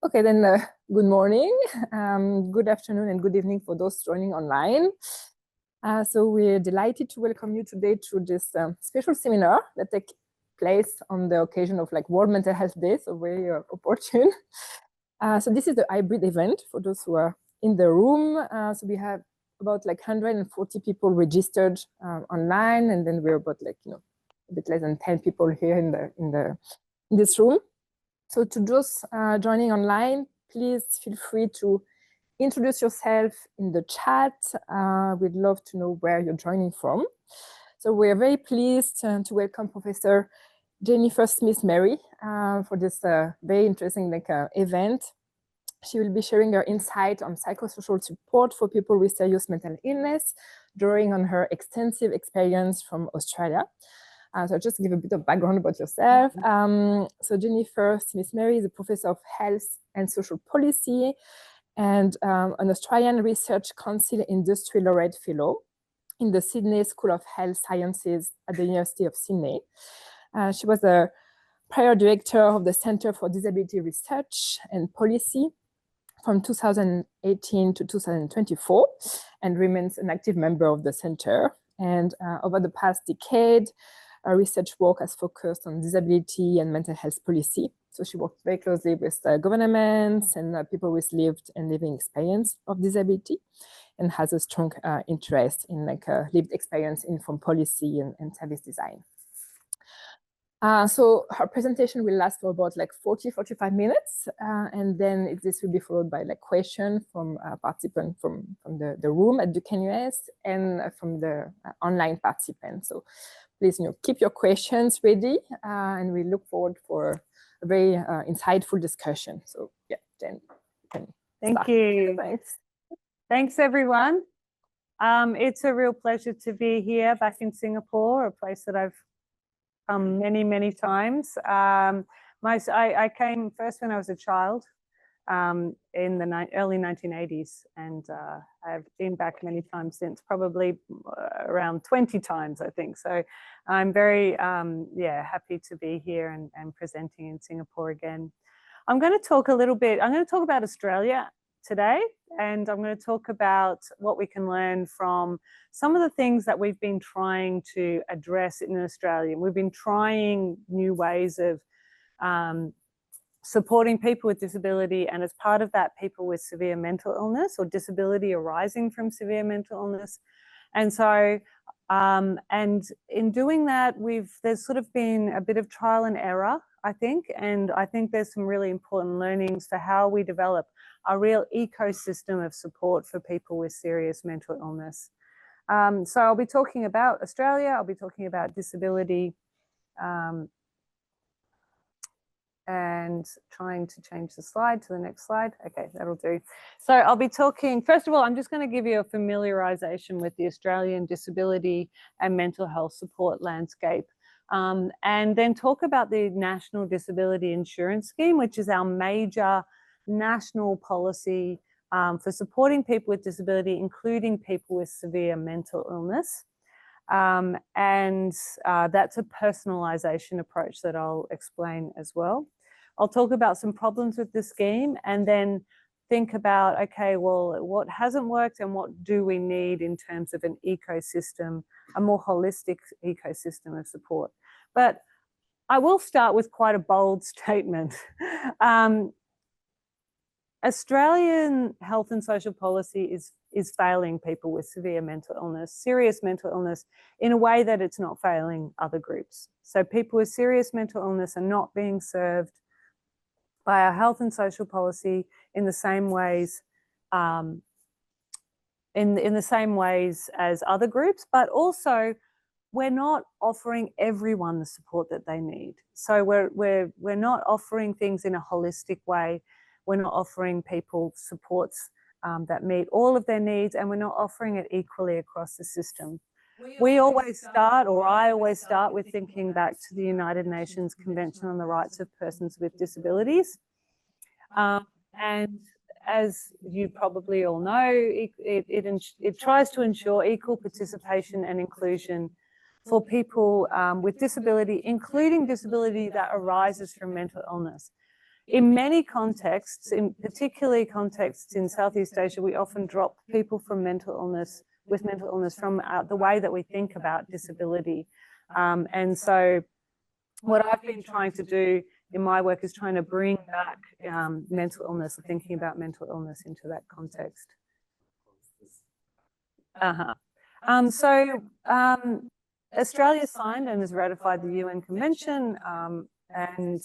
Okay, then good morning, good afternoon, and good evening for those joining online. So we're delighted to welcome you today to this special seminar that takes place on the occasion of World Mental Health Day, so very opportune. So this is the hybrid event for those who are in the room. So we have about 140 people registered online, and then we're about a bit less than 10 people here in this room. So to those joining online, please feel free to introduce yourself in the chat. We'd love to know where you're joining from. So we're very pleased to welcome Professor Jennifer Smith-Mary for this very interesting event. She will be sharing her insight on psychosocial support for people with serious mental illness, drawing on her extensive experience from Australia. So just give a bit of background about yourself. So Jennifer Smith-Mary is a professor of health and social policy and an Australian Research Council Industry Laureate Fellow in the Sydney School of Health Sciences at the University of Sydney. She was a prior director of the Centre for Disability Research and Policy from 2018 to 2024 and remains an active member of the centre. And over the past decade, her research work has focused on disability and mental health policy. So she worked very closely with governments and people with lived and living experience of disability, and has a strong interest in lived experience informed policy and service design. So her presentation will last for about 40-45 minutes, and then this will be followed by questions from participants from the room at Duke-NUS and from the online participants. So please keep your questions ready, and we look forward for a very insightful discussion. So yeah, Jen, thank you. Thanks everyone. It's a real pleasure to be here back in Singapore, a place that I've come many times. I came first when I was a child in the early 1980s, and I've been back many times since, probably around 20 times, I think. So I'm very happy to be here and presenting in Singapore again. I'm going to talk a little bit, I'm going to talk about Australia today, and I'm going to talk about what we can learn from some of the things that we've been trying to address in Australia. We've been trying new ways of supporting people with disability, and as part of that, people with severe mental illness or disability arising from severe mental illness. And so, and in doing that, there's sort of been a bit of trial and error, I think, and I think there's some really important learnings for how we develop a real ecosystem of support for people with serious mental illness. So I'll be talking about Australia, I'll be talking about disability, and trying to change the slide to the next slide. Okay, that'll do. So I'll be talking, first of all, I'm just going to give you a familiarization with the Australian disability and mental health support landscape, and then talk about the National Disability Insurance Scheme, which is our major national policy for supporting people with disability, including people with severe mental illness. And that's a personalisation approach that I'll explain as well. I'll talk about some problems with the scheme and then think about, okay, well, what hasn't worked and what do we need in terms of an ecosystem, a more holistic ecosystem of support. But I will start with quite a bold statement. Australian health and social policy is failing people with severe mental illness, serious mental illness, in a way that it's not failing other groups. So people with serious mental illness are not being served by our health and social policy in the same ways, in the same ways as other groups, but also we're not offering everyone the support that they need. So we're not offering things in a holistic way. We're not offering people supports that meet all of their needs, and we're not offering it equally across the system. We always start, or I always start, with thinking back to the United Nations Convention on the Rights of Persons with Disabilities. And as you probably all know, it tries to ensure equal participation and inclusion for people with disability, including disability that arises from mental illness. in many contexts, in particularly contexts in Southeast Asia, we often drop people from mental illness, with mental illness, from the way that we think about disability. And so what I've been trying to do in my work is trying to bring back mental illness, thinking about mental illness into that context. Australia signed and has ratified the UN Convention, and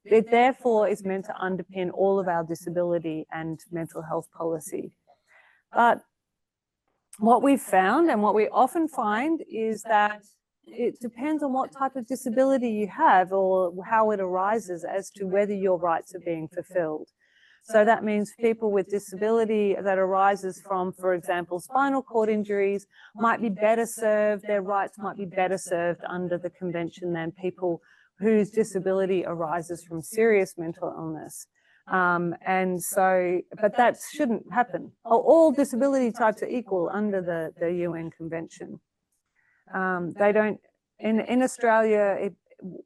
it therefore is meant to underpin all of our disability and mental health policy. But what we've found, and what we often find, is that it depends on what type of disability you have or how it arises as to whether your rights are being fulfilled. So that means people with disability that arises from, for example, spinal cord injuries might be better served, their rights might be better served under the convention than people whose disability arises from serious mental illness. But that shouldn't happen. All disability types are equal under the UN Convention. They don't, in Australia,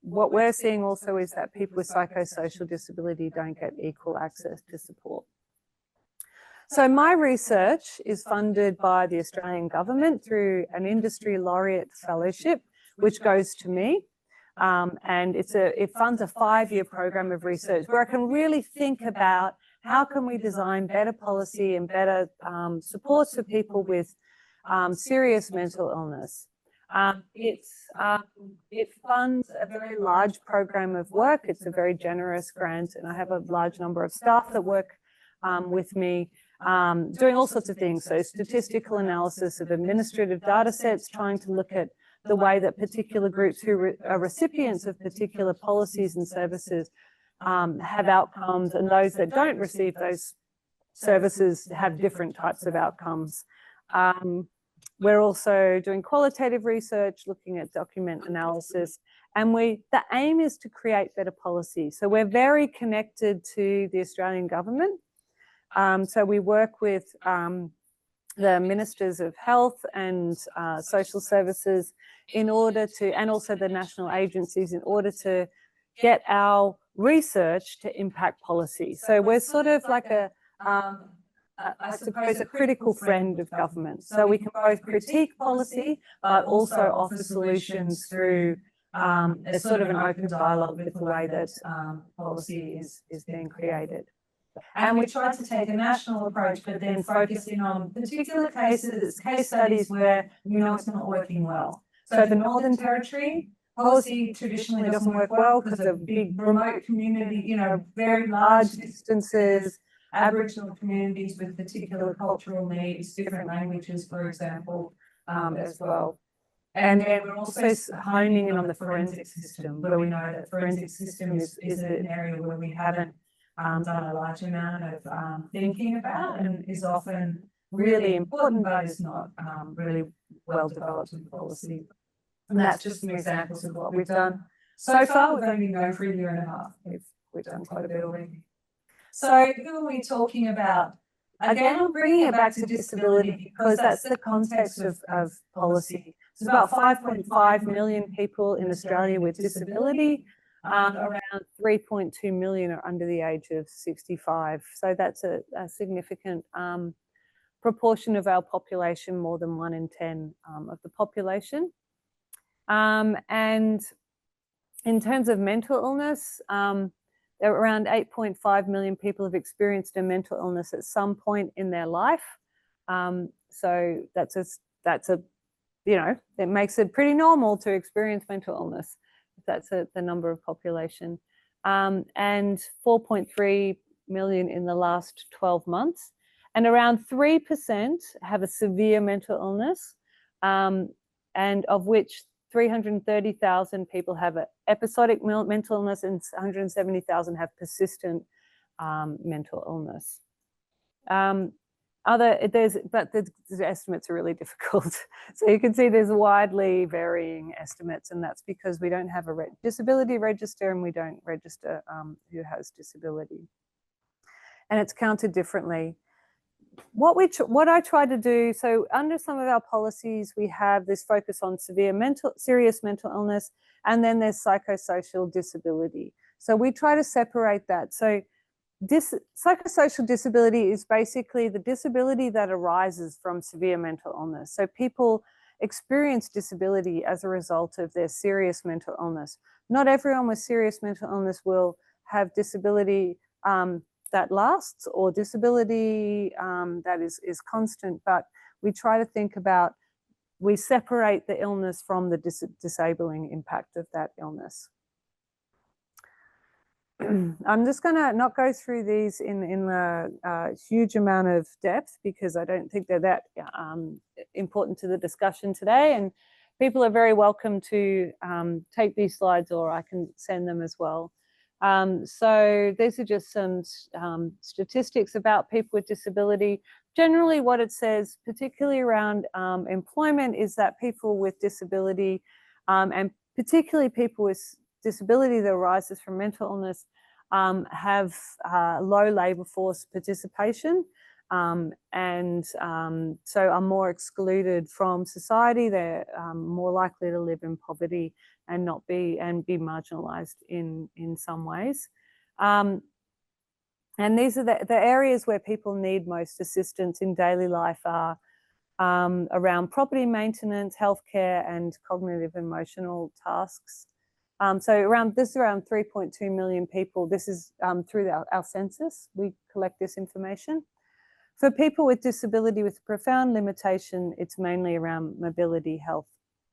what we're seeing also is that people with psychosocial disability don't get equal access to support. So my research is funded by the Australian government through an industry laureate fellowship, which goes to me. And it funds a 5-year program of research where I can really think about how can we design better policy and better supports for people with serious mental illness. It funds a very large program of work. It's a very generous grant, and I have a large number of staff that work with me doing all sorts of things. So statistical analysis of administrative data sets, trying to look at the way that particular groups who are recipients of particular policies and services have outcomes, and those that don't receive those services have different types of outcomes. We're also doing qualitative research, looking at document analysis, and the aim is to create better policy. So we're very connected to the Australian government. So we work with the Ministers of Health and Social Services in order to, and also the national agencies, in order to get our research to impact policy. So we're sort of like I suppose, a critical friend of government. So we can both critique policy, but also offer solutions through a sort of an open dialogue with the way that policy is being created. And we try to take a national approach, but then focusing on particular cases, case studies where we know it's not working well. So the Northern Territory, policy traditionally doesn't work well because of big remote community, very large distances, Aboriginal communities with particular cultural needs, different languages, for example, as well. And then we're also honing in on the forensic system, where we know that forensic system is an area where we haven't done a large amount of thinking about, and is often really important, but is not really well developed in policy. And that's just some examples of what we've done. So far, we've only been going for a year and a half. We've done quite a bit already. So who are we talking about? Again, I'm bringing it back to disability because that's the context of policy. There's about 5.5 million people in Australia with disability. Around 3.2 million are under the age of 65. So that's a significant proportion of our population, more than 1 in 10 of the population. And in terms of mental illness, there are around 8.5 million people have experienced a mental illness at some point in their life. So it makes it pretty normal to experience mental illness. That's the number of population. And 4.3 million in the last 12 months. And around 3% have a severe mental illness, and of which 330,000 people have an episodic mental illness and 170,000 have persistent mental illness. But the estimates are really difficult. So you can see there's widely varying estimates, and that's because we don't have a disability register, and we don't register who has disability. And it's counted differently. What I try to do, so under some of our policies, we have this focus on serious mental illness, and then there's psychosocial disability. So we try to separate that. So psychosocial disability is basically the disability that arises from severe mental illness. So people experience disability as a result of their serious mental illness. Not everyone with serious mental illness will have disability that lasts or disability that is constant, but we try to think about, we separate the illness from the disabling impact of that illness. I'm just going to not go through these in a huge amount of depth because I don't think they're that important to the discussion today, and people are very welcome to take these slides, or I can send them as well. So these are just some statistics about people with disability. Generally what it says, particularly around employment, is that people with disability, and particularly people with disability that arises from mental illness, have low labour force participation, and so are more excluded from society. They're more likely to live in poverty and be marginalised in some ways. And these are the areas where people need most assistance in daily life are around property maintenance, healthcare, and cognitive emotional tasks. So this is around 3.2 million people. This is through our census. We collect this information. For people with disability with profound limitation, it's mainly around mobility, health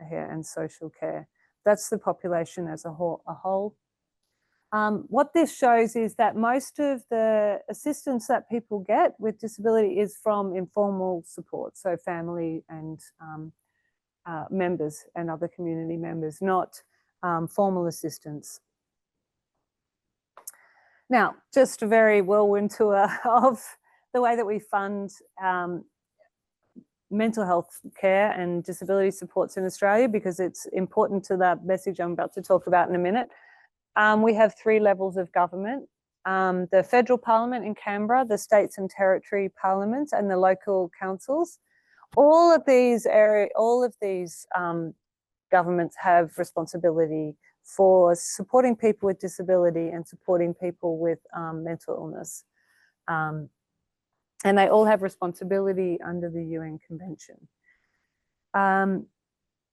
care, and social care. That's the population as a whole. What this shows is that most of the assistance that people get with disability is from informal support, so family and members and other community members, not formal assistance. Now, just a very whirlwind tour of the way that we fund mental health care and disability supports in Australia, because it's important to the message I'm about to talk about in a minute. We have 3 levels of government: the federal parliament in Canberra, the states and territory parliaments, and the local councils. All of these governments have responsibility for supporting people with disability and supporting people with mental illness. And they all have responsibility under the UN Convention.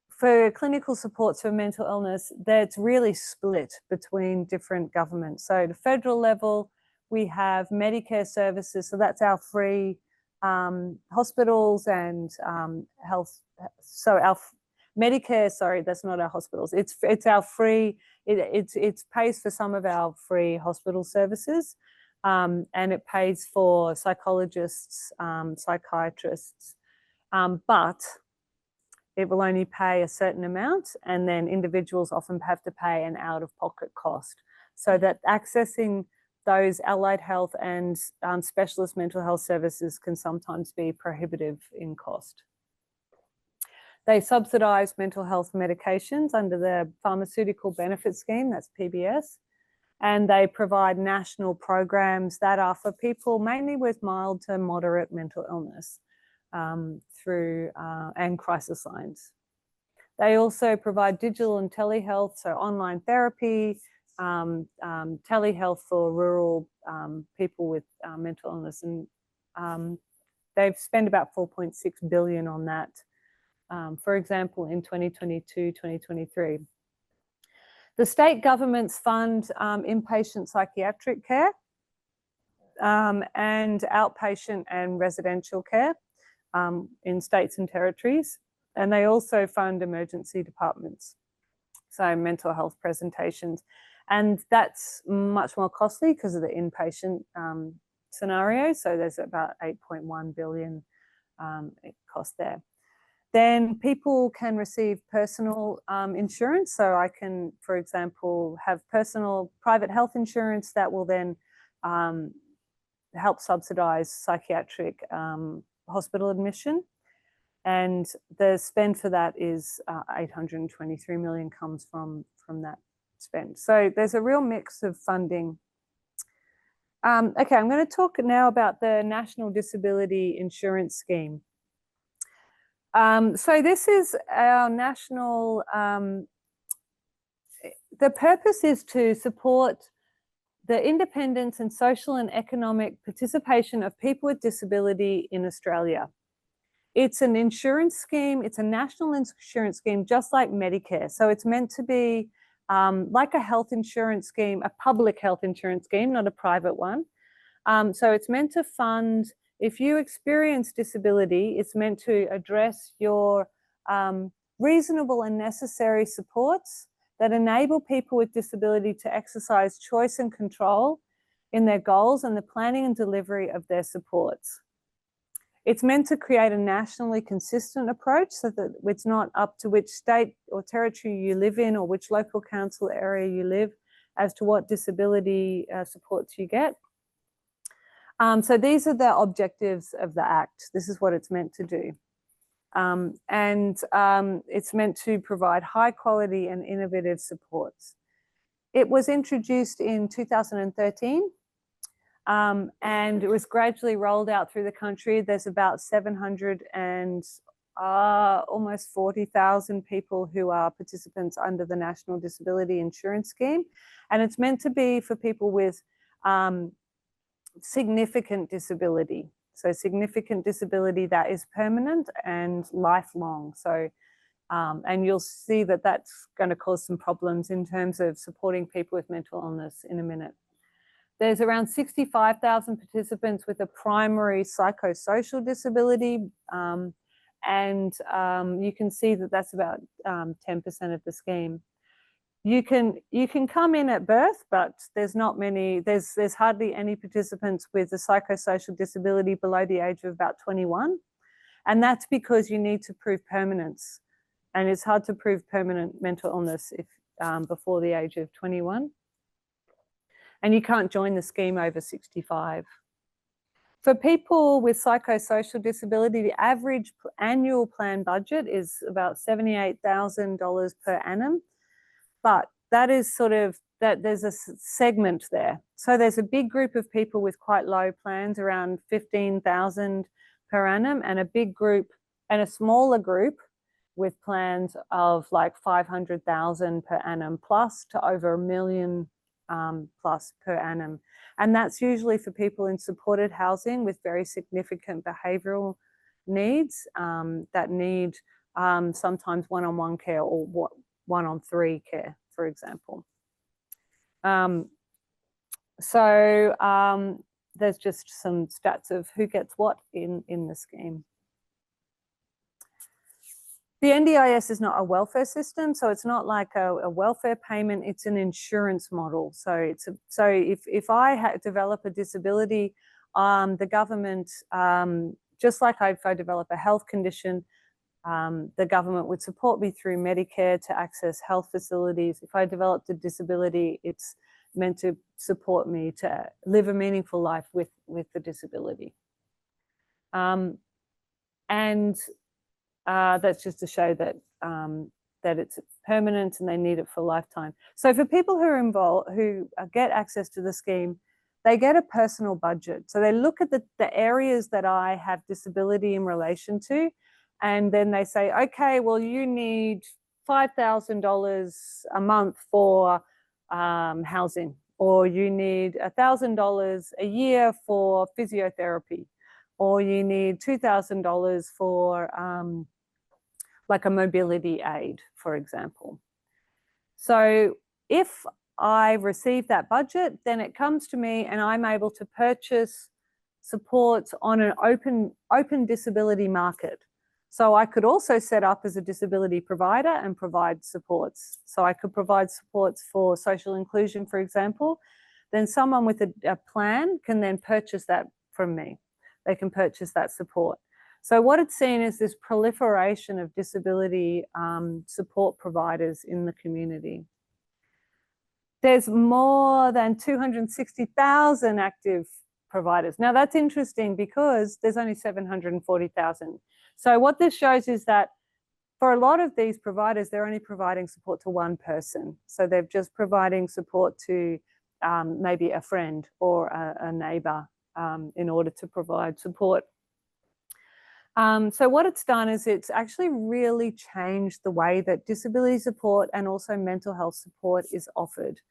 For clinical supports for mental illness, that's really split between different governments. So at the federal level, we have Medicare services. So that's our free hospitals and health. So our Medicare, sorry, that's not our hospitals. It's our free, it pays for some of our free hospital services, and it pays for psychologists, psychiatrists, but it will only pay a certain amount, and then individuals often have to pay an out-of-pocket cost. So that accessing those allied health and specialist mental health services can sometimes be prohibitive in cost. They subsidise mental health medications under the Pharmaceutical Benefit Scheme, that's PBS, and they provide national programs that are for people mainly with mild to moderate mental illness and crisis lines. They also provide digital and telehealth, so online therapy, telehealth for rural people with mental illness, and they've spent about 4.6 billion on that, for example, in 2022, 2023. The state governments fund inpatient psychiatric care and outpatient and residential care in states and territories. And they also fund emergency departments, so mental health presentations. And that's much more costly because of the inpatient scenario. So there's about 8.1 billion cost there. Then people can receive personal insurance. So I can, for example, have personal private health insurance that will then help subsidise psychiatric hospital admission. And the spend for that is 823 million comes from that spend. So there's a real mix of funding. Okay, I'm going to talk now about the National Disability Insurance Scheme. So this is our national, the purpose is to support the independence and social and economic participation of people with disability in Australia. It's an insurance scheme. It's a national insurance scheme, just like Medicare. So it's meant to be like a health insurance scheme, a public health insurance scheme, not a private one. So it's meant to fund, if you experience disability, it's meant to address your reasonable and necessary supports that enable people with disability to exercise choice and control in their goals and the planning and delivery of their supports. It's meant to create a nationally consistent approach so that it's not up to which state or territory you live in or which local council area you live as to what disability supports you get. So these are the objectives of the Act. This is what it's meant to do. It's meant to provide high quality and innovative supports. It was introduced in 2013. And it was gradually rolled out through the country. There's about 700 and almost 40,000 people who are participants under the National Disability Insurance Scheme. And it's meant to be for people with significant disability. So significant disability that is permanent and lifelong. So, and you'll see that that's going to cause some problems in terms of supporting people with mental illness in a minute. There's around 65,000 participants with a primary psychosocial disability. You can see that that's about 10% of the scheme. You can come in at birth, but there's not many, there's hardly any participants with a psychosocial disability below the age of about 21. And that's because you need to prove permanence. And it's hard to prove permanent mental illness if before the age of 21. And you can't join the scheme over 65. For people with psychosocial disability, the average annual plan budget is about $78,000 per annum. But that is sort of, that there's a segment there. So there's a big group of people with quite low plans, around 15,000 per annum, and a big group and a smaller group with plans of like 500,000 per annum plus to over $1 million plus per annum. And that's usually for people in supported housing with very significant behavioural needs that need sometimes one-on-one care or one-on-three care, for example. There's just some stats of who gets what in the scheme. The NDIS is not a welfare system, so it's not like a welfare payment, it's an insurance model. So if I develop a disability, the government, just like if I develop a health condition, the government would support me through Medicare to access health facilities. If I developed a disability, it's meant to support me to live a meaningful life with the disability. That's just to show that that it's permanent and they need it for a lifetime. So for people who are involved, who get access to the scheme, they get a personal budget. So they look at the areas that I have disability in relation to, and then they say, okay, well, you need $5,000 a month for housing, or you need $1,000 a year for physiotherapy, or you need $2,000 for like a mobility aid, for example. So if I receive that budget, then it comes to me and I'm able to purchase supports on an open disability market. So I could also set up as a disability provider and provide supports. So I could provide supports for social inclusion, for example. Then someone with a plan can then purchase that from me. They can purchase that support. So what it's seen is this proliferation of disability support providers in the community. There's more than 260,000 active providers. Now that's interesting because there's only 740,000. So what this shows is that for a lot of these providers, they're only providing support to one person. So they're just providing support to maybe a friend or a neighbour in order to provide support. So what it's done is it's actually really changed the way that disability support and also mental health support is offered.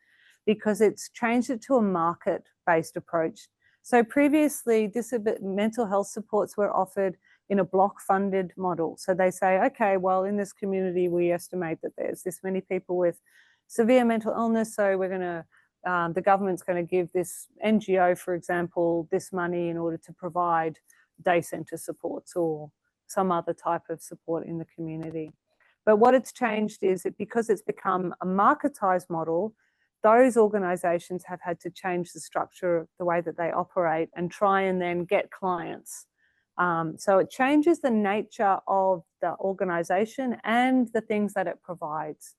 because it's changed it to a market-based approach. So previously, mental health supports were offered in a block-funded model. So they say, okay, well, in this community, we estimate that there's this many people with severe mental illness, so we're going to the government's going to give this NGO, for example, this money in order to provide day centre supports or some other type of support in the community. But what it's changed is that because it's become a marketised model, those organisations have had to change the structure, the way that they operate, and try and then get clients. So it changes the nature of the organisation and the things that it provides,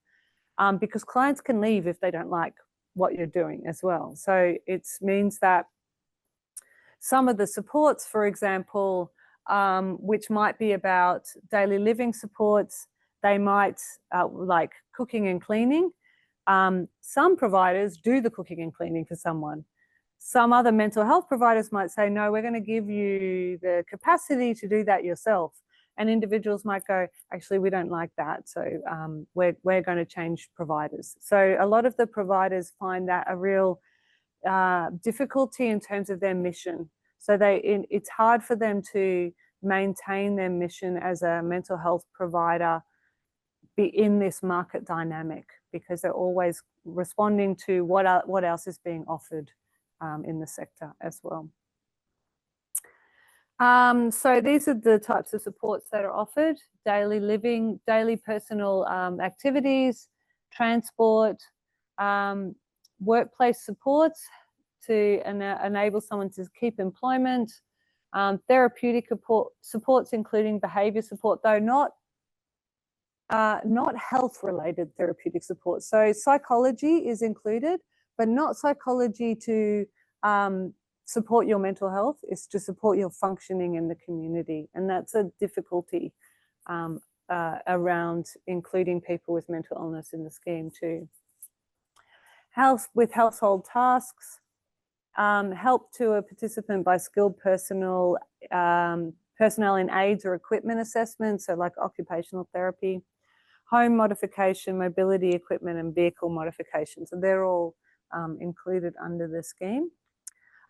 because clients can leave if they don't like what you're doing as well. So it means that some of the supports, for example, which might be about daily living supports, they might like cooking and cleaning. Some providers do the cooking and cleaning for someone. Some other mental health providers might say, no, we're going to give you the capacity to do that yourself. And individuals might go, actually, we don't like that. So we're going to change providers. So a lot of the providers find that a real difficulty in terms of their mission. So it's hard for them to maintain their mission as a mental health provider in this market dynamic, because they're always responding to what else is being offered in the sector as well. So these are the types of supports that are offered: daily living, daily personal activities, transport, workplace supports to enable someone to keep employment, therapeutic supports including behaviour support, though not health-related therapeutic support. So psychology is included, but not psychology to support your mental health. It's to support your functioning in the community. And that's a difficulty around including people with mental illness in the scheme too. With household tasks, help to a participant by skilled personnel in aids or equipment assessment, so like occupational therapy, home modification, mobility equipment, and vehicle modification. So they're all included under the scheme.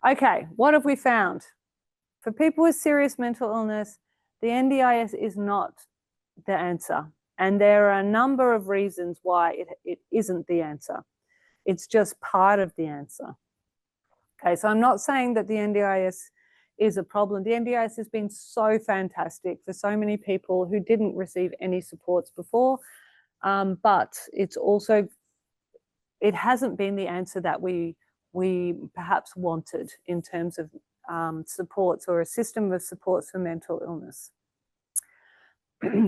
Okay, what have we found? For people with serious mental illness, the NDIS is not the answer. And there are a number of reasons why it isn't the answer. It's just part of the answer. Okay, so I'm not saying that the NDIS is a problem. The NDIS has been so fantastic for so many people who didn't receive any supports before, but it hasn't been the answer that we perhaps wanted in terms of supports or a system of supports for mental illness.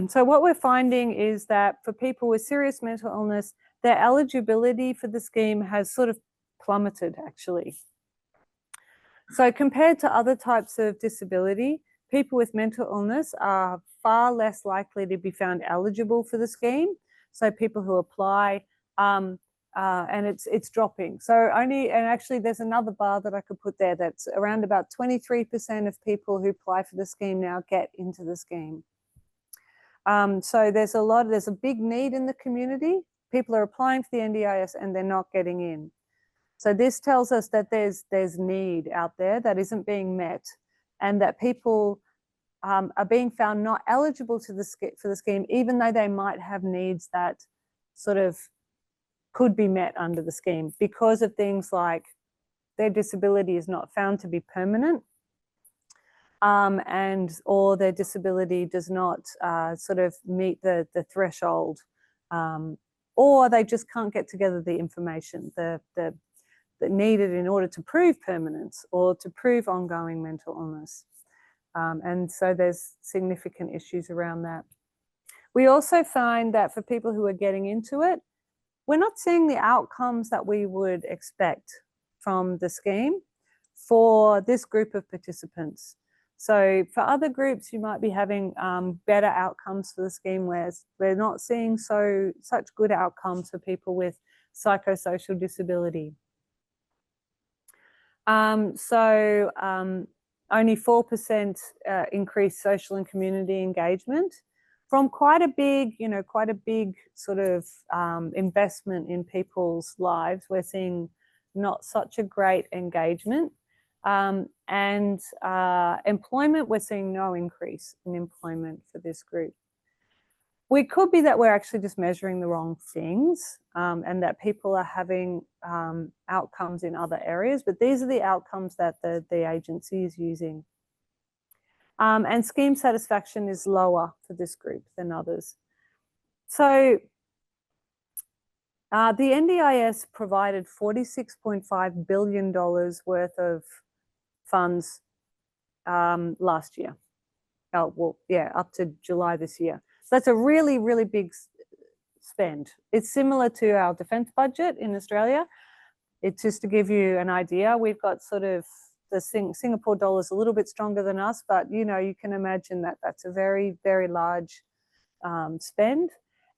So what we're finding is that for people with serious mental illness, their eligibility for the scheme has sort of plummeted, actually. So compared to other types of disability, people with mental illness are far less likely to be found eligible for the scheme. So people who apply, and it's dropping. So and actually there's another bar that I could put there that's around about 23% of people who apply for the scheme now get into the scheme. So there's a big need in the community. People are applying for the NDIS and they're not getting in. So this tells us that there's need out there that isn't being met, and that people are being found not eligible for the scheme, even though they might have needs that sort of could be met under the scheme, because of things like their disability is not found to be permanent, or their disability does not sort of meet the threshold, or they just can't get together the information that needed in order to prove permanence or to prove ongoing mental illness. And so there's significant issues around that. We also find that for people who are getting into it, we're not seeing the outcomes that we would expect from the scheme for this group of participants. So for other groups, you might be having better outcomes for the scheme, whereas we're not seeing such good outcomes for people with psychosocial disability. Only 4% increased social and community engagement from quite a big sort of investment in people's lives. We're seeing not such a great engagement. And employment, we're seeing no increase in employment for this group. We could be that we're actually just measuring the wrong things, and that people are having outcomes in other areas, but these are the outcomes that the agency is using. And scheme satisfaction is lower for this group than others. So the NDIS provided $46.5 billion worth of funds last year. Oh, well, yeah, up to July this year. So that's a really, really big spend. It's similar to our defense budget in Australia. It's just to give you an idea. We've got sort of the Singapore dollar is a little bit stronger than us, but you know, you can imagine that that's a very, very large spend.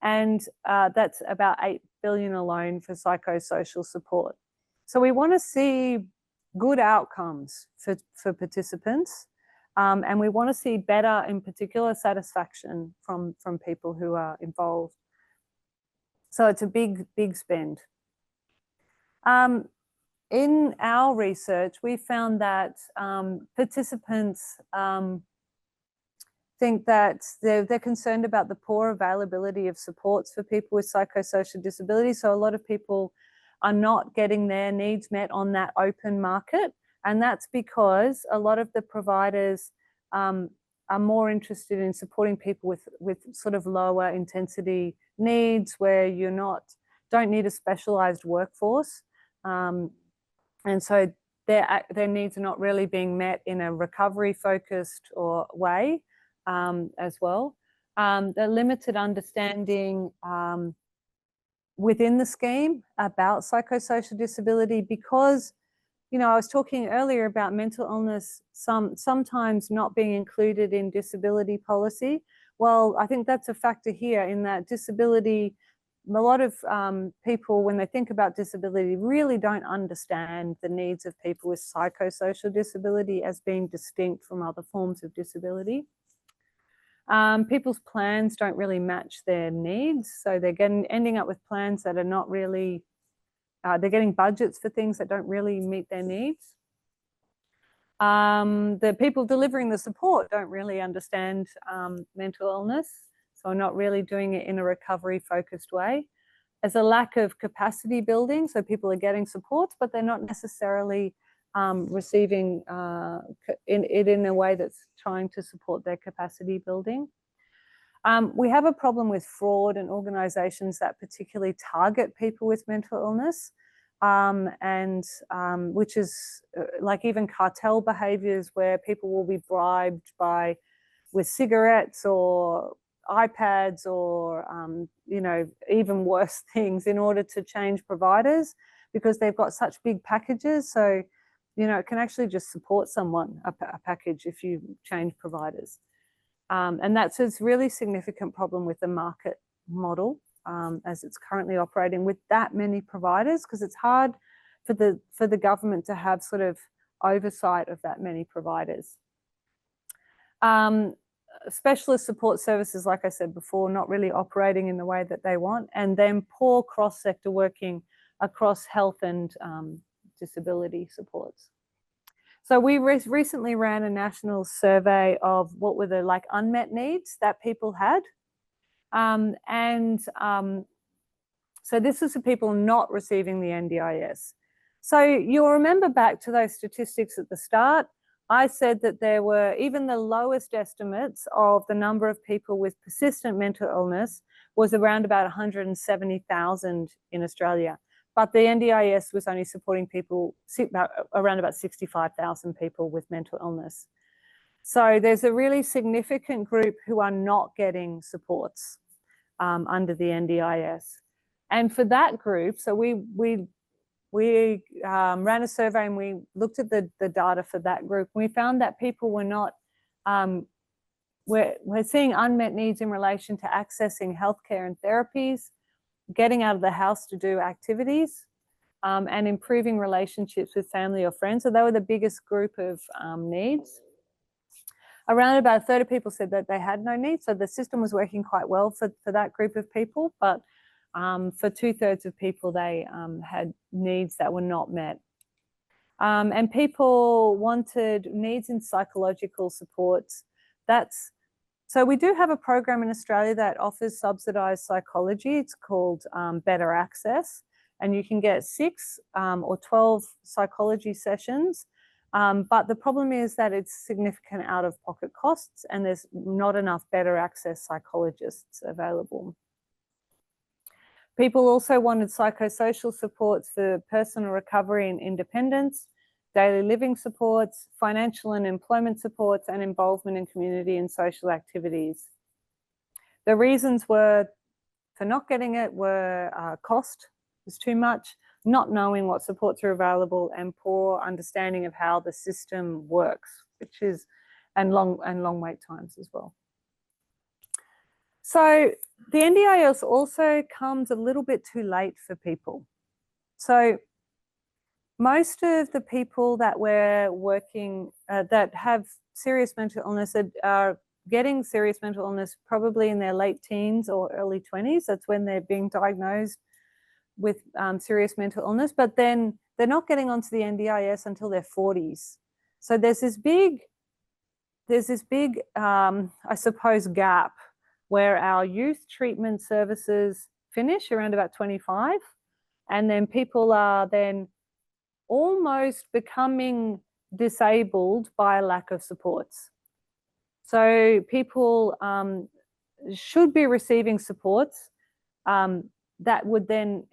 And that's about $8 billion alone for psychosocial support. So we want to see good outcomes for participants. And we want to see better, in particular, satisfaction from people who are involved. So it's a big, big spend. In our research, we found that participants think that they're concerned about the poor availability of supports for people with psychosocial disability. So a lot of people are not getting their needs met on that open market. And that's because a lot of the providers are more interested in supporting people with sort of lower intensity needs where don't need a specialized workforce. And so their needs are not really being met in a recovery focused way as well. The limited understanding within the scheme about psychosocial disability, because you know, I was talking earlier about mental illness sometimes not being included in disability policy. Well, I think that's a factor here in that disability, a lot of people, when they think about disability, really don't understand the needs of people with psychosocial disability as being distinct from other forms of disability. People's plans don't really match their needs. So they're ending up with plans that are not really, they're getting budgets for things that don't really meet their needs. The people delivering the support don't really understand mental illness, so not really doing it in a recovery-focused way. There's a lack of capacity building, so people are getting supports, but they're not necessarily receiving it in a way that's trying to support their capacity building. We have a problem with fraud and organisations that particularly target people with mental illness, which is like even cartel behaviours where people will be bribed with cigarettes or iPads or you know, even worse things in order to change providers because they've got such big packages. So you know, it can actually just support someone, a package, if you change providers. And that's a really significant problem with the market model as it's currently operating with that many providers, because it's hard for the government to have sort of oversight of that many providers. Specialist support services, like I said before, not really operating in the way that they want, and then poor cross-sector working across health and disability supports. So we recently ran a national survey of what were the unmet needs that people had. So this is for people not receiving the NDIS. So you'll remember back to those statistics at the start. I said that there were even the lowest estimates of the number of people with persistent mental illness was around about 170,000 in Australia. But the NDIS was only supporting people, around about 65,000 people with mental illness. So there's a really significant group who are not getting supports under the NDIS. And for that group, so we ran a survey and we looked at the data for that group. We found that people were not, we're seeing unmet needs in relation to accessing healthcare and therapies, getting out of the house to do activities, and improving relationships with family or friends. So they were the biggest group of needs. Around about a third of people said that they had no needs. So the system was working quite well for that group of people, but For 2/3 of people, they had needs that were not met. And people wanted needs in psychological supports. So we do have a program in Australia that offers subsidised psychology. It's called Better Access, and you can get 6 or 12 psychology sessions. But the problem is that it's significant out-of-pocket costs, and there's not enough Better Access psychologists available. People also wanted psychosocial supports for personal recovery and independence, daily living supports, financial and employment supports, and involvement in community and social activities. The reasons for not getting it were cost was too much, not knowing what supports are available, and poor understanding of how the system works, and long wait times as well. So the NDIS also comes a little bit too late for people. So most of the people that we're working, that have serious mental illness are getting serious mental illness probably in their late teens or early 20s. That's when they're being diagnosed with serious mental illness, but then they're not getting onto the NDIS until their 40s. So there's this big, I suppose, gap where our youth treatment services finish around about 25, and then people are then almost becoming disabled by a lack of supports. So people should be receiving supports that would then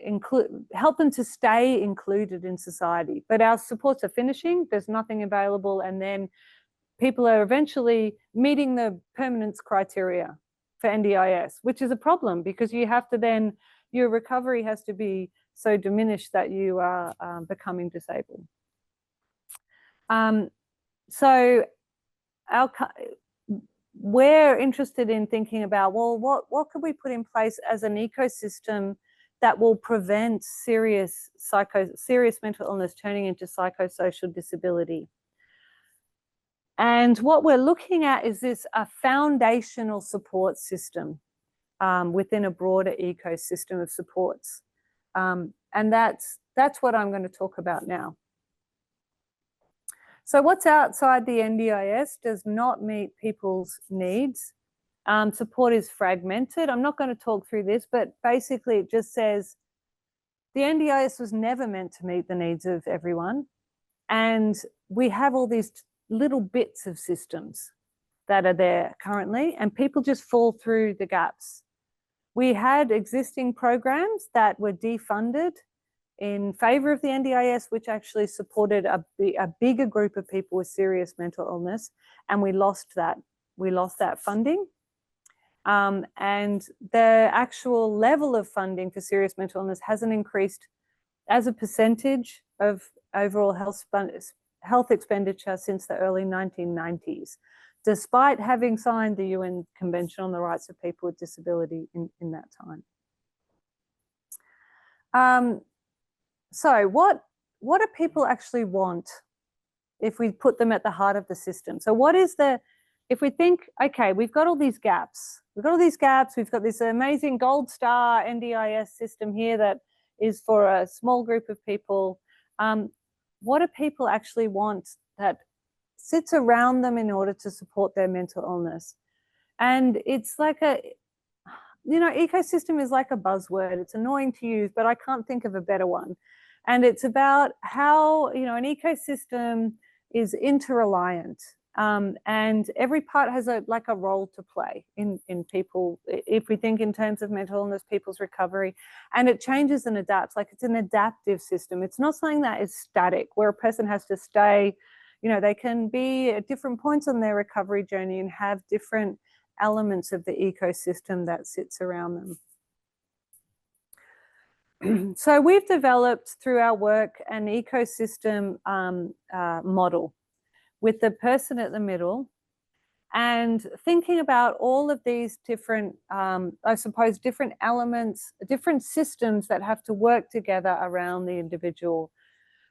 help them to stay included in society. But our supports are finishing, there's nothing available, and then people are eventually meeting the permanence criteria for NDIS, which is a problem because you have to then, your recovery has to be so diminished that you are becoming disabled. So we're interested in thinking about, well, what could we put in place as an ecosystem that will prevent serious mental illness turning into psychosocial disability? And what we're looking at is a foundational support system within a broader ecosystem of supports. And that's what I'm going to talk about now. So what's outside the NDIS does not meet people's needs. Support is fragmented. I'm not going to talk through this, but basically it just says the NDIS was never meant to meet the needs of everyone. And we have all these little bits of systems that are there currently, and people just fall through the gaps. We had existing programs that were defunded in favor of the NDIS, which actually supported a bigger group of people with serious mental illness, and we lost that funding. And the actual level of funding for serious mental illness hasn't increased as a percentage of overall health expenditure since the early 1990s, despite having signed the UN Convention on the Rights of People with Disability in that time. So what do people actually want if we put them at the heart of the system? So if we think, okay, we've got all these gaps, we've got this amazing gold star NDIS system here that is for a small group of people. What do people actually want that sits around them in order to support their mental illness? And it's like ecosystem is like a buzzword. It's annoying to use, but I can't think of a better one. And it's about how, an ecosystem is interreliant. And every part has a role to play in people, if we think in terms of mental illness, people's recovery, and it changes and adapts. Like, it's an adaptive system. It's not something that is static, where a person has to stay, they can be at different points on their recovery journey and have different elements of the ecosystem that sits around them. So we've developed through our work an ecosystem model with the person at the middle, and thinking about all of these different, different elements, different systems that have to work together around the individual.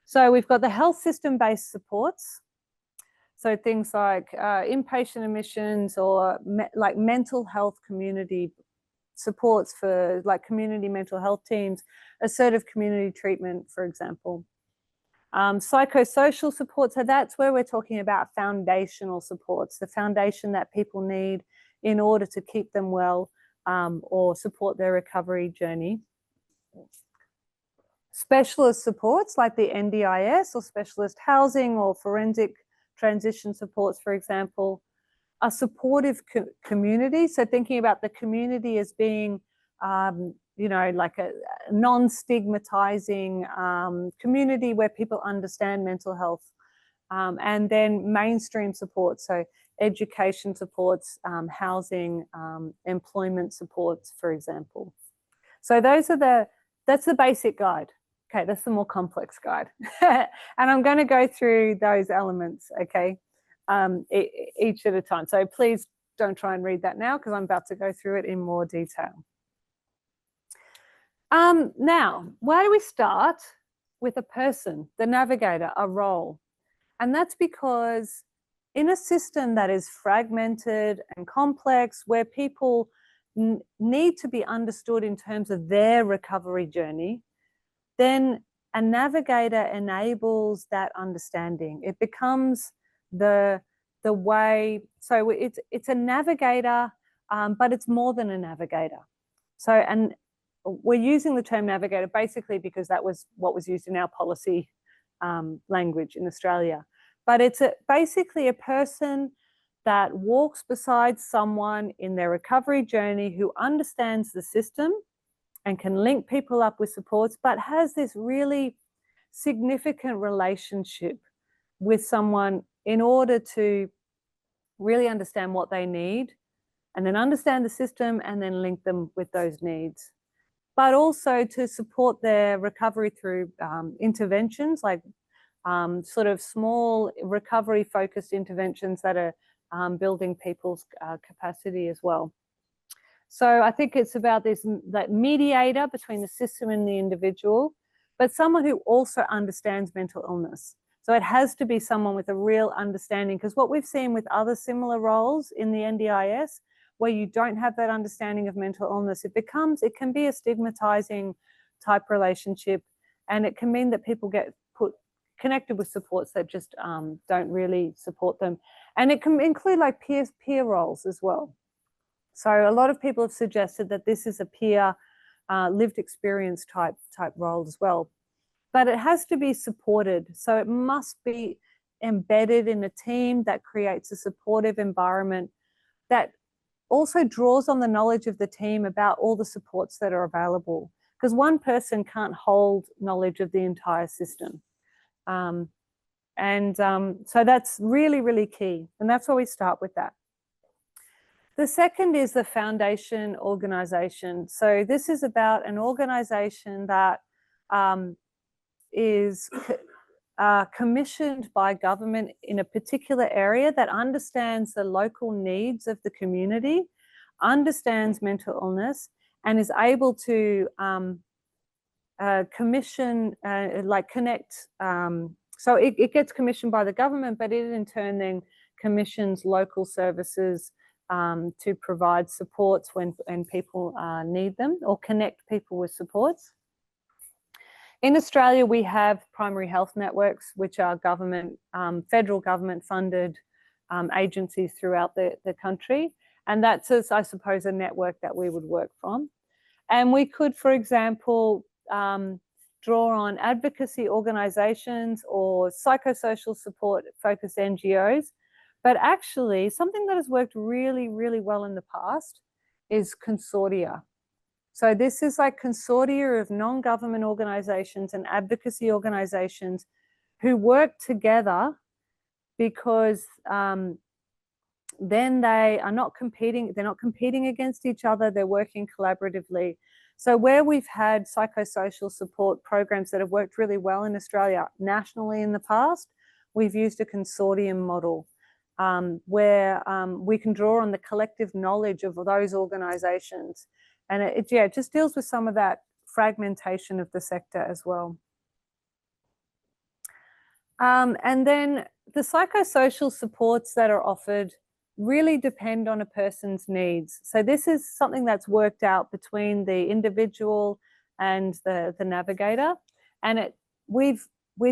So we've got the health system-based supports. So things like inpatient admissions or like mental health community supports for like community mental health teams, assertive community treatment, for example. Psychosocial support, so that's where we're talking about foundational supports, the foundation that people need in order to keep them well or support their recovery journey. Specialist supports like the NDIS or specialist housing or forensic transition supports, for example, a supportive community. So thinking about the community as being, you know, like a non-stigmatizing community where people understand mental health. And then mainstream supports, so education supports, housing, employment supports, for example. So those are that's the basic guide. Okay, that's the more complex guide. And I'm going to go through those elements, okay, each at a time. So please don't try and read that now because I'm about to go through it in more detail. Now, why do we start with a person, the navigator, a role? And that's because in a system that is fragmented and complex, where people need to be understood in terms of their recovery journey, then a navigator enables that understanding. It becomes the way, so it's a navigator, but it's more than a navigator. So, and we're using the term navigator basically because that was what was used in our policy language in Australia. But it's basically a person that walks beside someone in their recovery journey who understands the system and can link people up with supports, but has this really significant relationship with someone in order to really understand what they need and then understand the system and then link them with those needs. But also to support their recovery through interventions like sort of small recovery-focused interventions that are building people's capacity as well. So I think it's about that mediator between the system and the individual, but someone who also understands mental illness. So it has to be someone with a real understanding, because what we've seen with other similar roles in the NDIS, where you don't have that understanding of mental illness, it can be a stigmatizing type relationship, and it can mean that people get connected with supports that just don't really support them. And it can include like peer roles as well. So a lot of people have suggested that this is a peer lived experience type role as well. But it has to be supported. So it must be embedded in a team that creates a supportive environment that also draws on the knowledge of the team about all the supports that are available. Because one person can't hold knowledge of the entire system. So that's really, really key. And that's why we start with that. The second is the foundation organization. So this is about an organization that is commissioned by government in a particular area that understands the local needs of the community, understands mental illness, and is able to commission, connect. So it gets commissioned by the government, but it in turn then commissions local services to provide supports when people need them, or connect people with supports. In Australia, we have primary health networks, which are government, federal government funded agencies throughout the country. And that's, I suppose, a network that we would work from. And we could, for example, draw on advocacy organizations or psychosocial support focused NGOs. But actually, something that has worked really, really well in the past is consortia. So this is like consortia of non-government organizations and advocacy organizations who work together because then they are not competing. They're not competing against each other. They're working collaboratively. So where we've had psychosocial support programs that have worked really well in Australia nationally in the past, we've used a consortium model where we can draw on the collective knowledge of those organizations. And it just deals with some of that fragmentation of the sector as well. And then the psychosocial supports that are offered really depend on a person's needs. So this is something that's worked out between the individual and the navigator. And we've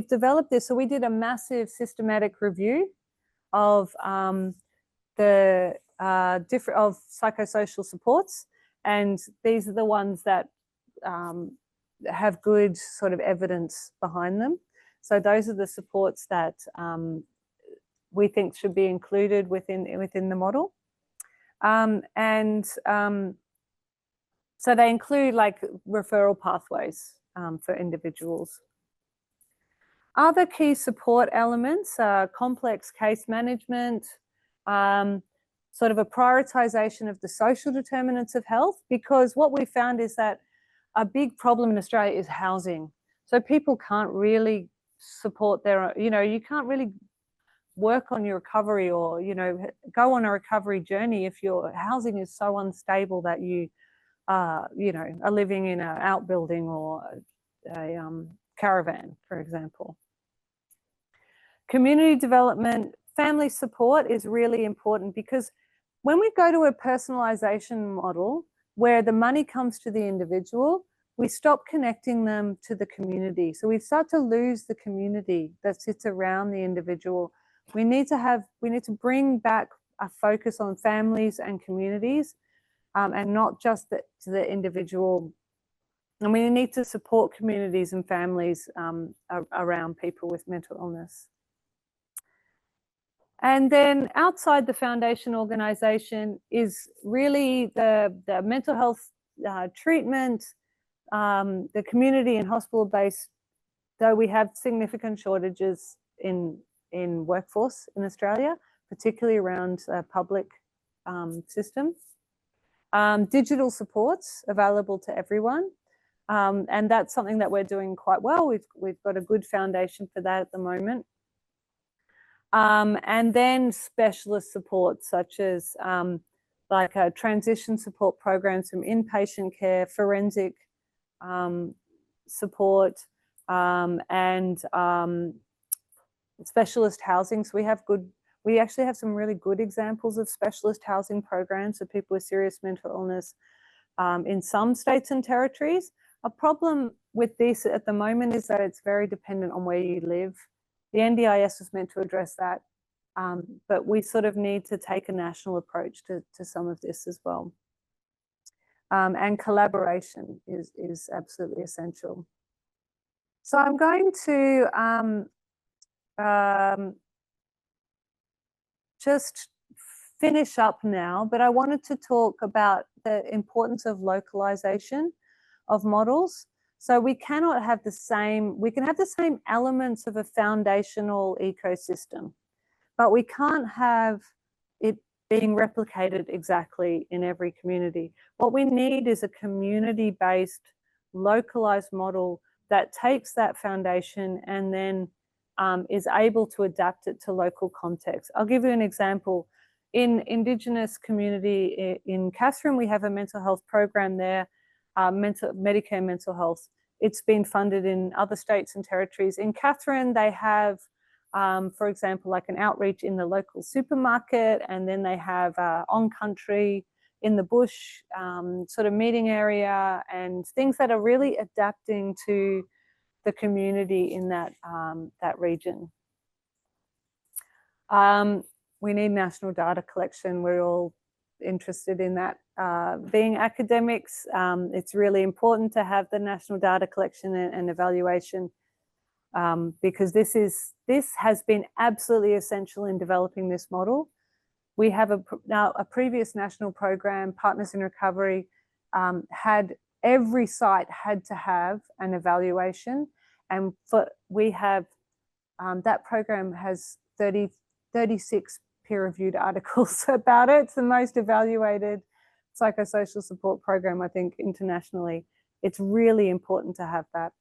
developed this. So we did a massive systematic review of the different of psychosocial supports, and these are the ones that have good sort of evidence behind them. So those are the supports that we think should be included within the model. So they include like referral pathways for individuals. Other key support elements are complex case management, sort of a prioritization of the social determinants of health, because what we found is that a big problem in Australia is housing. So people can't really support their, you can't really work on your recovery or, go on a recovery journey if your housing is so unstable that you, are living in an outbuilding or a caravan, for example. Community development, family support is really important, because when we go to a personalisation model where the money comes to the individual, we stop connecting them to the community. So we start to lose the community that sits around the individual. We need to bring back a focus on families and communities, and not just the individual. And we need to support communities and families around people with mental illness. And then outside the foundation organisation is really the mental health treatment, the community and hospital-based, though we have significant shortages in workforce in Australia, particularly around public systems. Digital supports available to everyone. And that's something that we're doing quite well. We've got a good foundation for that at the moment. And then specialist support, such as like transition support programs from inpatient care, forensic support, and specialist housing. So we actually have some really good examples of specialist housing programs for people with serious mental illness in some states and territories. A problem with this at the moment is that it's very dependent on where you live. The NDIS was meant to address that, but we sort of need to take a national approach to some of this as well. And collaboration is absolutely essential. So I'm going to just finish up now, but I wanted to talk about the importance of localization of models. So we cannot have the same, we can have the same elements of a foundational ecosystem, but we can't have it being replicated exactly in every community. What we need is a community-based, localized model that takes that foundation and then is able to adapt it to local context. I'll give you an example. In Indigenous community in Catherine, we have a mental health program there, Medicare mental health. It's been funded in other states and territories. In Catherine, they have, for example, like an outreach in the local supermarket, and then they have on-country in the bush sort of meeting area, and things that are really adapting to the community in that, that region. We need national data collection. We're all interested in that. Being academics, it's really important to have the national data collection and evaluation, because this has been absolutely essential in developing this model. We have now a previous national program, Partners in Recovery, every site had to have an evaluation, and we have that program has 36 peer-reviewed articles about it. It's the most evaluated psychosocial support program, I think, internationally. It's really important to have that.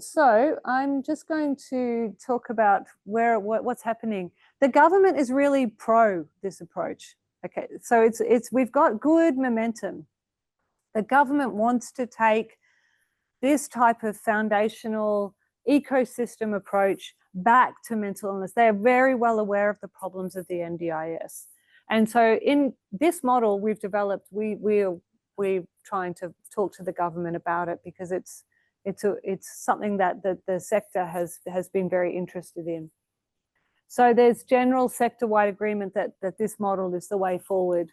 So I'm just going to talk about what's happening. The government is really pro this approach. Okay, so we've got good momentum. The government wants to take this type of foundational ecosystem approach back to mental illness. They are very well aware of the problems of the NDIS. And so in this model we've developed, we're trying to talk to the government about it because it's something that the sector has been very interested in. So there's general sector-wide agreement that this model is the way forward.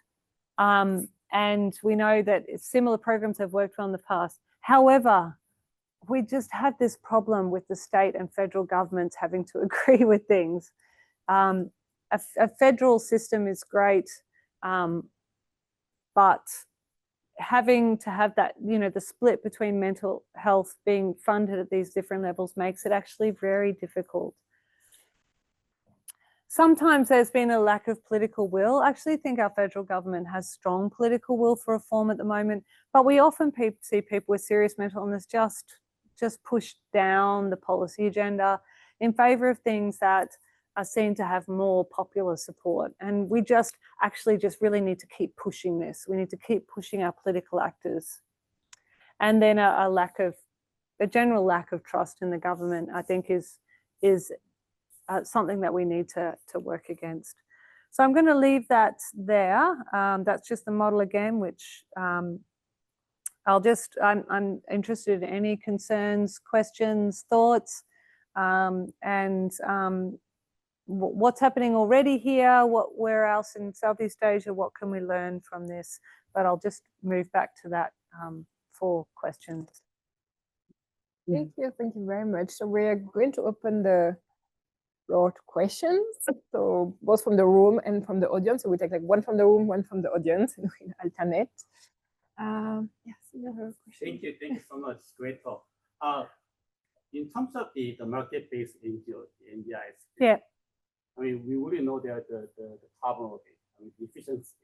And we know that similar programs have worked well in the past. However, we just have this problem with the state and federal governments having to agree with things. A federal system is great, but having to have that, the split between mental health being funded at these different levels makes it actually very difficult. Sometimes there's been a lack of political will. I actually think our federal government has strong political will for reform at the moment, but we often see people with serious mental illness just push down the policy agenda in favor of things that are seen to have more popular support. And we just really need to keep pushing this. We need to keep pushing our political actors. And then a general lack of trust in the government, I think, is something that we need to work against. So I'm going to leave that there. That's just the model again, which I'm interested in any concerns, questions, thoughts, and what's happening already here, where else in Southeast Asia, what can we learn from this? But I'll just move back to that for questions. Thank you very much. So we're going to open the floor to questions, so both from the room and from the audience. So we take like one from the room, one from the audience, and we alternate. Yes, you have a question. Thank you so much. Great talk. In terms of the market-based NGO, the NDIS, yeah, I mean, we already know that the problem of it. I mean, the efficiency.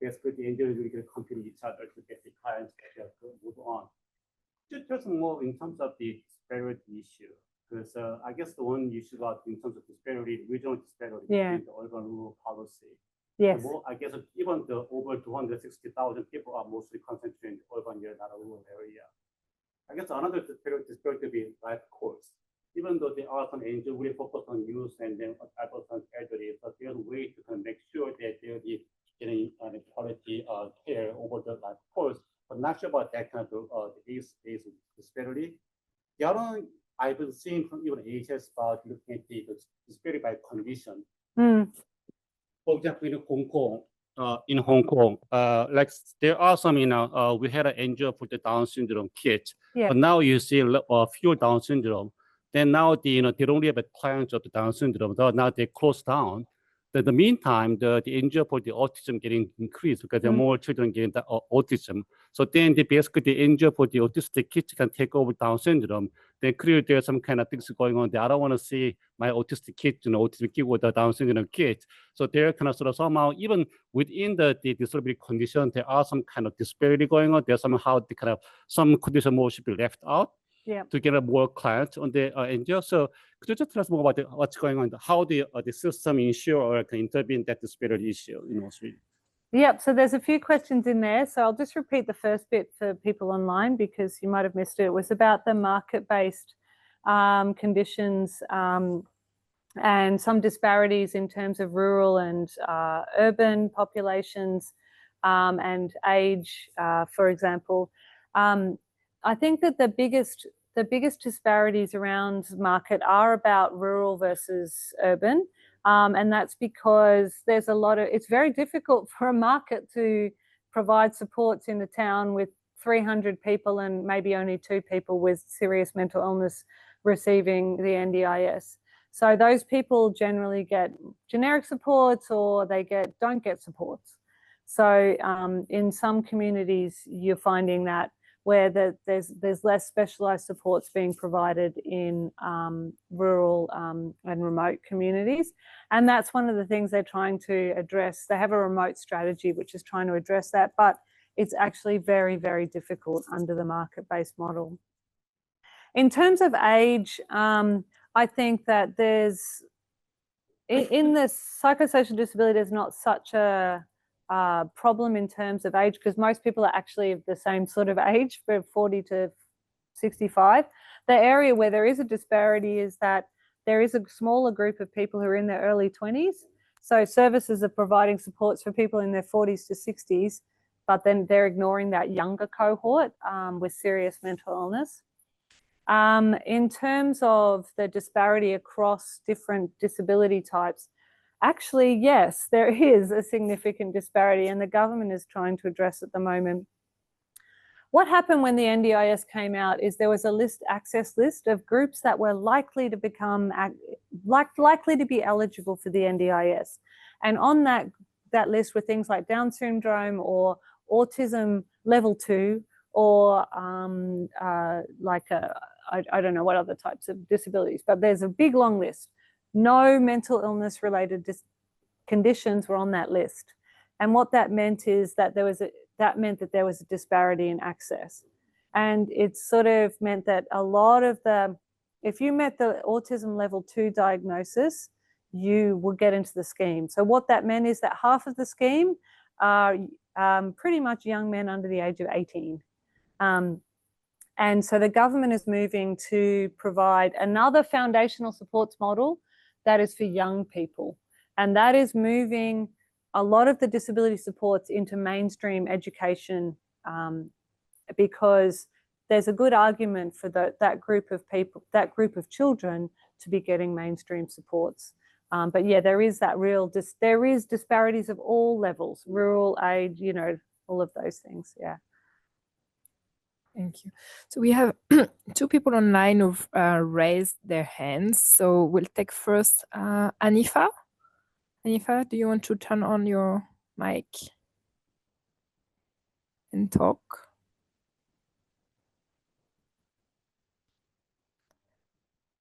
Basically, the NGOs really compete with each other to get the clients to move on. Just more in terms of the disparity issue, because I guess the one issue about in terms of disparity, regional disparity between the urban-rural policy. Yes. I guess even the over 260,000 people are mostly concentrated in the urban area, not a rural area. I guess another disparity would be life course. Even though there are some NGOs really focus on youth and then adults and elderly, but there's a way to kind of make sure that they're getting quality care over the life course. But not sure about that kind of age disparity. The other one I've been seeing from even AHS about looking at the disparity by condition. For example, in Hong Kong, like there are some, we had an NGO for the Down syndrome kids, but now you see fewer Down syndrome. Then now they don't have a clients of the Down syndrome. So now they close down. In the meantime, the NGO for the autism getting increased because there are more children getting the autism. So then basically the NGO for the autistic kids can take over Down syndrome. Then clearly there's some kind of things going on there. I don't want to see my autistic kids, autistic kid with the Down syndrome kids. So they're kind of sort of somehow, even within the disability condition, there are some kind of disparity going on. There's somehow the kind of some condition more should be left out. To get more clients on the NGO. So could you just tell us more about what's going on, how the system ensure or can intervene that disparity issue in Australia? Yep, so there's a few questions in there. So I'll just repeat the first bit for people online because you might have missed it. It was about the market-based conditions and some disparities in terms of rural and urban populations and age, for example. I think that the biggest disparities around market are about rural versus urban. And that's because there's it's very difficult for a market to provide supports in a town with 300 people and maybe only 2 people with serious mental illness receiving the NDIS. So those people generally get generic supports or they don't get supports. So in some communities, you're finding that where there's less specialized supports being provided in rural and remote communities. And that's one of the things they're trying to address. They have a remote strategy which is trying to address that, but it's actually very, very difficult under the market-based model. In terms of age, I think that in the psychosocial disability, there's not such a problem in terms of age because most people are actually of the same sort of age, for 40 to 65. The area where there is a disparity is that there is a smaller group of people who are in their early 20s. So services are providing supports for people in their 40s to 60s, but then they're ignoring that younger cohort with serious mental illness. In terms of the disparity across different disability types, actually, yes, there is a significant disparity, and the government is trying to address it at the moment. What happened when the NDIS came out is there was a access list of groups that were likely to become, likely to be eligible for the NDIS. And on that list were things like Down syndrome or autism level 2, or I don't know what other types of disabilities, but there's a big long list. No mental illness related conditions were on that list. And what that meant is that there was a disparity in access. And it sort of meant that a lot of if you met the autism level 2 diagnosis, you would get into the scheme. So what that meant is that half of the scheme are pretty much young men under the age of 18. And so the government is moving to provide another foundational supports model that is for young people. And that is moving a lot of the disability supports into mainstream education, because there's a good argument for that group of people, that group of children, to be getting mainstream supports. But yeah, there is disparities of all levels, rural, age, all of those things. Yeah. Thank you. So we have 2 people online who've raised their hands. So we'll take first Anifa. Anifa, do you want to turn on your mic and talk?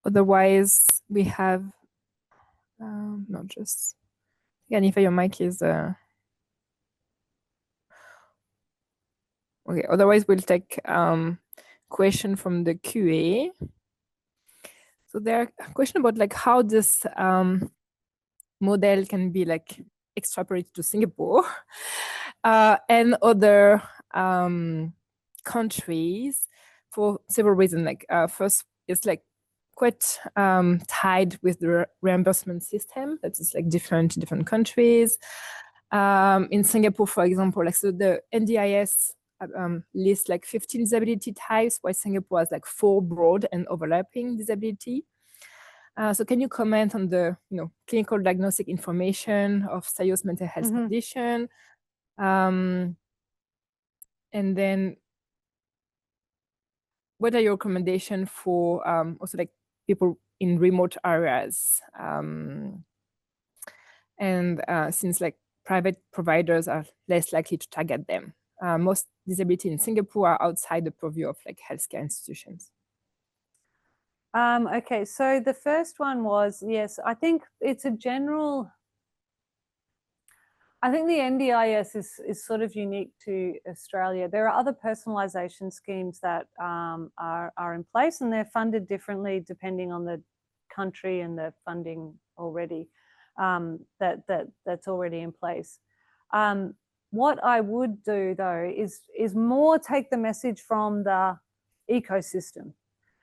Otherwise, we have not just Anifa, your mic is okay. Otherwise, we'll take question from the QA. So there are a question about like how this model can be like extrapolated to Singapore and other countries for several reasons. Like first, it's like quite tied with the reimbursement system that is like different in different countries. In Singapore, for example, like so the NDIS lists like 15 disability types, while Singapore has like 4 broad and overlapping disability. So can you comment on the clinical diagnostic information of serious mental health condition? And then what are your recommendations for also like people in remote areas? And since like private providers are less likely to target them. Most disability in Singapore are outside the purview of like healthcare institutions. Okay, so the first one was, yes, I think it's a general, I think the NDIS is sort of unique to Australia. There are other personalisation schemes that are in place, and they're funded differently depending on the country and the funding already that's already in place. What I would do though is more take the message from the ecosystem.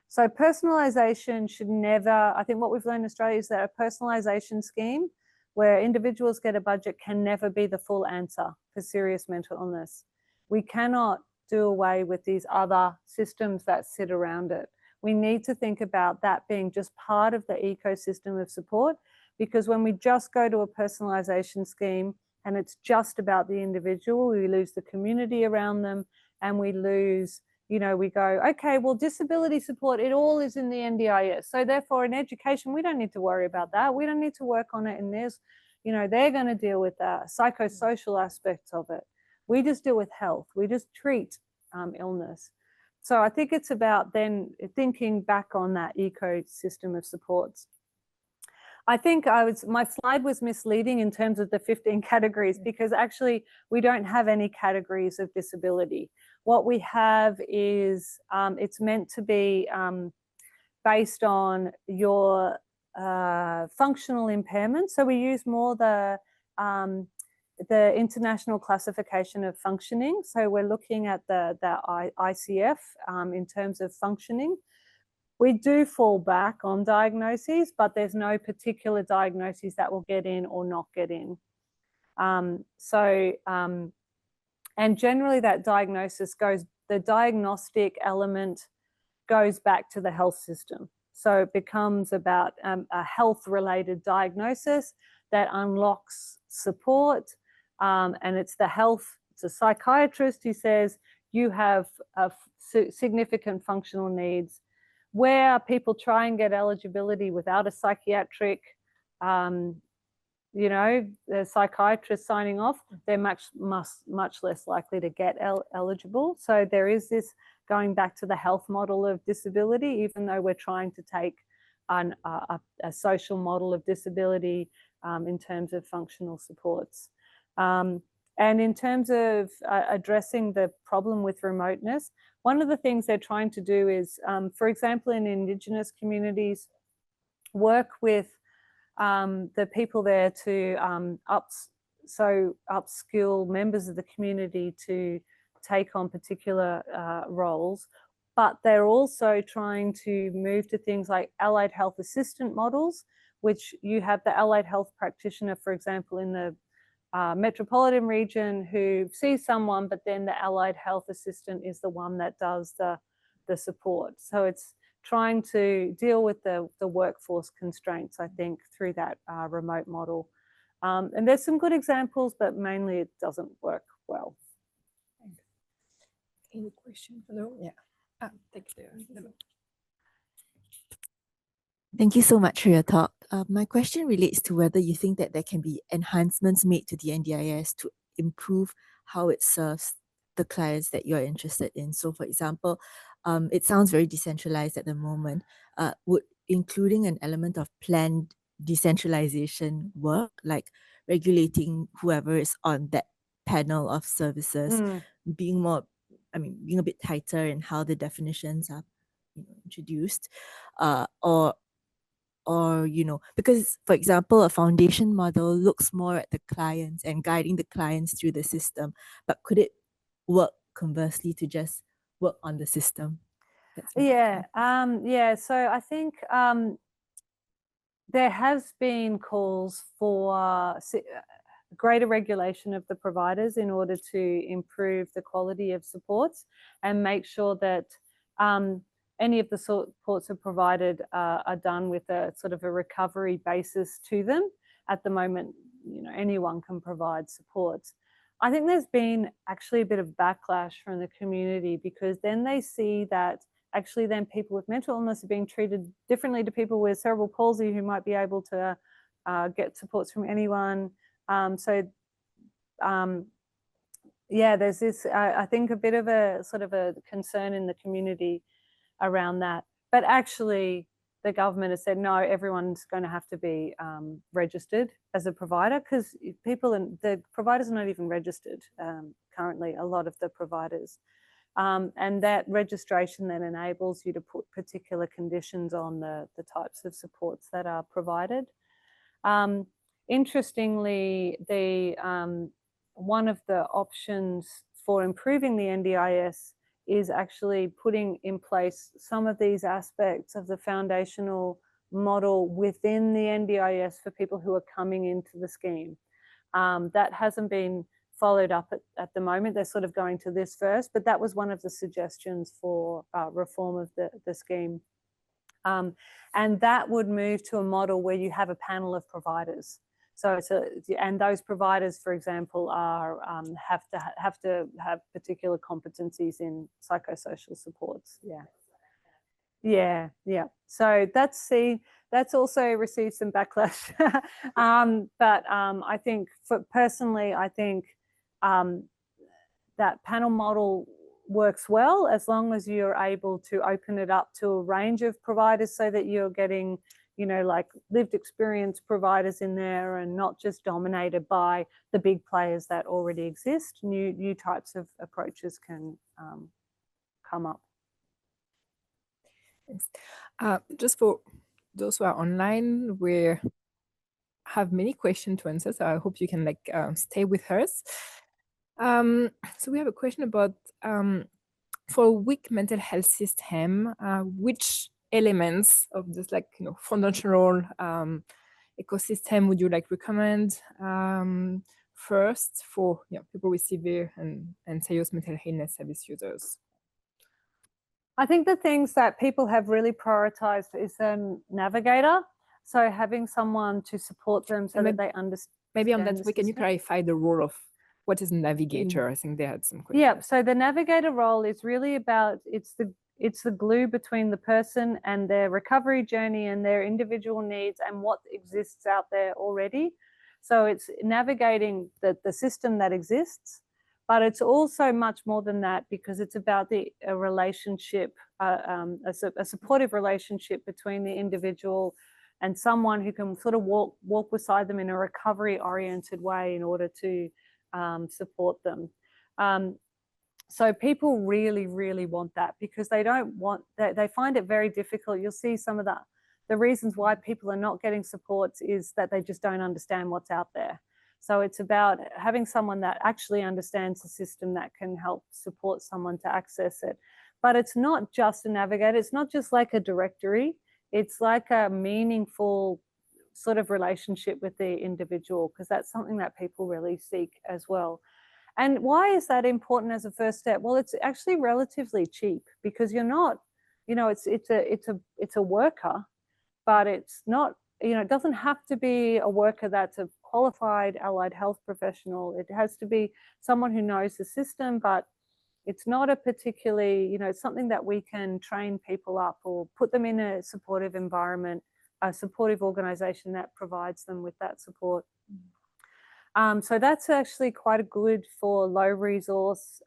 So personalisation should never, I think what we've learned in Australia is that a personalisation scheme where individuals get a budget can never be the full answer for serious mental illness. We cannot do away with these other systems that sit around it. We need to think about that being just part of the ecosystem of support, because when we just go to a personalisation scheme and it's just about the individual, we lose the community around them, and we lose, we go, okay, well, disability support, it all is in the NDIS. So therefore in education, we don't need to worry about that. We don't need to work on it in this. They're going to deal with the psychosocial aspects of it. We just deal with health. We just treat illness. So I think it's about then thinking back on that ecosystem of supports. I think my slide was misleading in terms of the 15 categories, because actually we don't have any categories of disability. What we have is it's meant to be based on your functional impairment. So we use more the the International Classification of Functioning. So we're looking at the ICF in terms of functioning. We do fall back on diagnoses, but there's no particular diagnoses that will get in or not get in. And generally that diagnosis the diagnostic element goes back to the health system. So it becomes about a health-related diagnosis that unlocks support, and it's a psychiatrist who says you have significant functional needs. Where people try and get eligibility without a psychiatric, the psychiatrist signing off, they're much less likely to get eligible. So there is this going back to the health model of disability, even though we're trying to take a social model of disability in terms of functional supports. And in terms of addressing the problem with remoteness, one of the things they're trying to do is, for example, in Indigenous communities, work with the people there to upskill members of the community to take on particular roles. But they're also trying to move to things like allied health assistant models, which you have the allied health practitioner, for example, in the metropolitan region who sees someone, but then the allied health assistant is the one that does the support. So it's trying to deal with the workforce constraints, I think, through that remote model. And there's some good examples, but mainly it doesn't work well. Any question? Hello? Yeah. Thank you. Thank you so much for your talk. My question relates to whether you think that there can be enhancements made to the NDIS to improve how it serves the clients that you're interested in. So for example, it sounds very decentralized at the moment. Would including an element of planned decentralization work, like regulating whoever is on that panel of services, being a bit tighter in how the definitions are introduced, or because, for example, a foundation model looks more at the clients and guiding the clients through the system, but could it work conversely to just work on the system? Yeah. So I think there has been calls for greater regulation of the providers in order to improve the quality of supports and make sure that any of the supports are provided are done with a sort of a recovery basis to them. At the moment, anyone can provide supports. I think there's been actually a bit of backlash from the community, because then they see that actually then people with mental illness are being treated differently to people with cerebral palsy who might be able to get supports from anyone. There's this, I think, a bit of a sort of a concern in the community around that. But actually, the government has said, no, everyone's going to have to be registered as a provider, because the providers are not even registered currently, a lot of the providers. And that registration then enables you to put particular conditions on the types of supports that are provided. Interestingly, one of the options for improving the NDIS is actually putting in place some of these aspects of the foundational model within the NDIS for people who are coming into the scheme. That hasn't been followed up at the moment. They're sort of going to this first, but that was one of the suggestions for reform of the scheme. And that would move to a model where you have a panel of providers. So and those providers, for example, have to have particular competencies in psychosocial supports. Yeah. So that's also received some backlash. But I think personally, I think that panel model works well as long as you're able to open it up to a range of providers, so that you're getting like lived experience providers in there, and not just dominated by the big players that already exist. New types of approaches can come up. Yes. Just for those who are online, we're have many questions to answer, so I hope you can stay with us. So we have a question about for a weak mental health system, which elements of this foundational ecosystem would you recommend first for people with severe and serious mental illness service users? I think the things that people have really prioritized is navigator. So having someone to support them so that they understand. Maybe on that, can you clarify the role of what is navigator? I think they had some questions. Yeah, so the navigator role is really about, it's the glue between the person and their recovery journey and their individual needs and what exists out there already. So it's navigating the system that exists, but it's also much more than that, because it's about a relationship, a supportive relationship between the individual and someone who can sort of walk beside them in a recovery-oriented way in order to support them. So people really, really want that, because they don't want that. They find it very difficult. You'll see some of the reasons why people are not getting supports is that they just don't understand what's out there. So it's about having someone that actually understands the system that can help support someone to access it. But it's not just a navigator. It's not just like a directory. It's like a meaningful sort of relationship with the individual, because that's something that people really seek as well. And why is that important as a first step? Well, it's actually relatively cheap, because you're not, it's a worker, but it's not, it doesn't have to be a worker that's a qualified allied health professional. It has to be someone who knows the system, but it's not a particularly, it's something that we can train people up or put them in a supportive environment, a supportive organization that provides them with that support. So that's actually quite good for low resource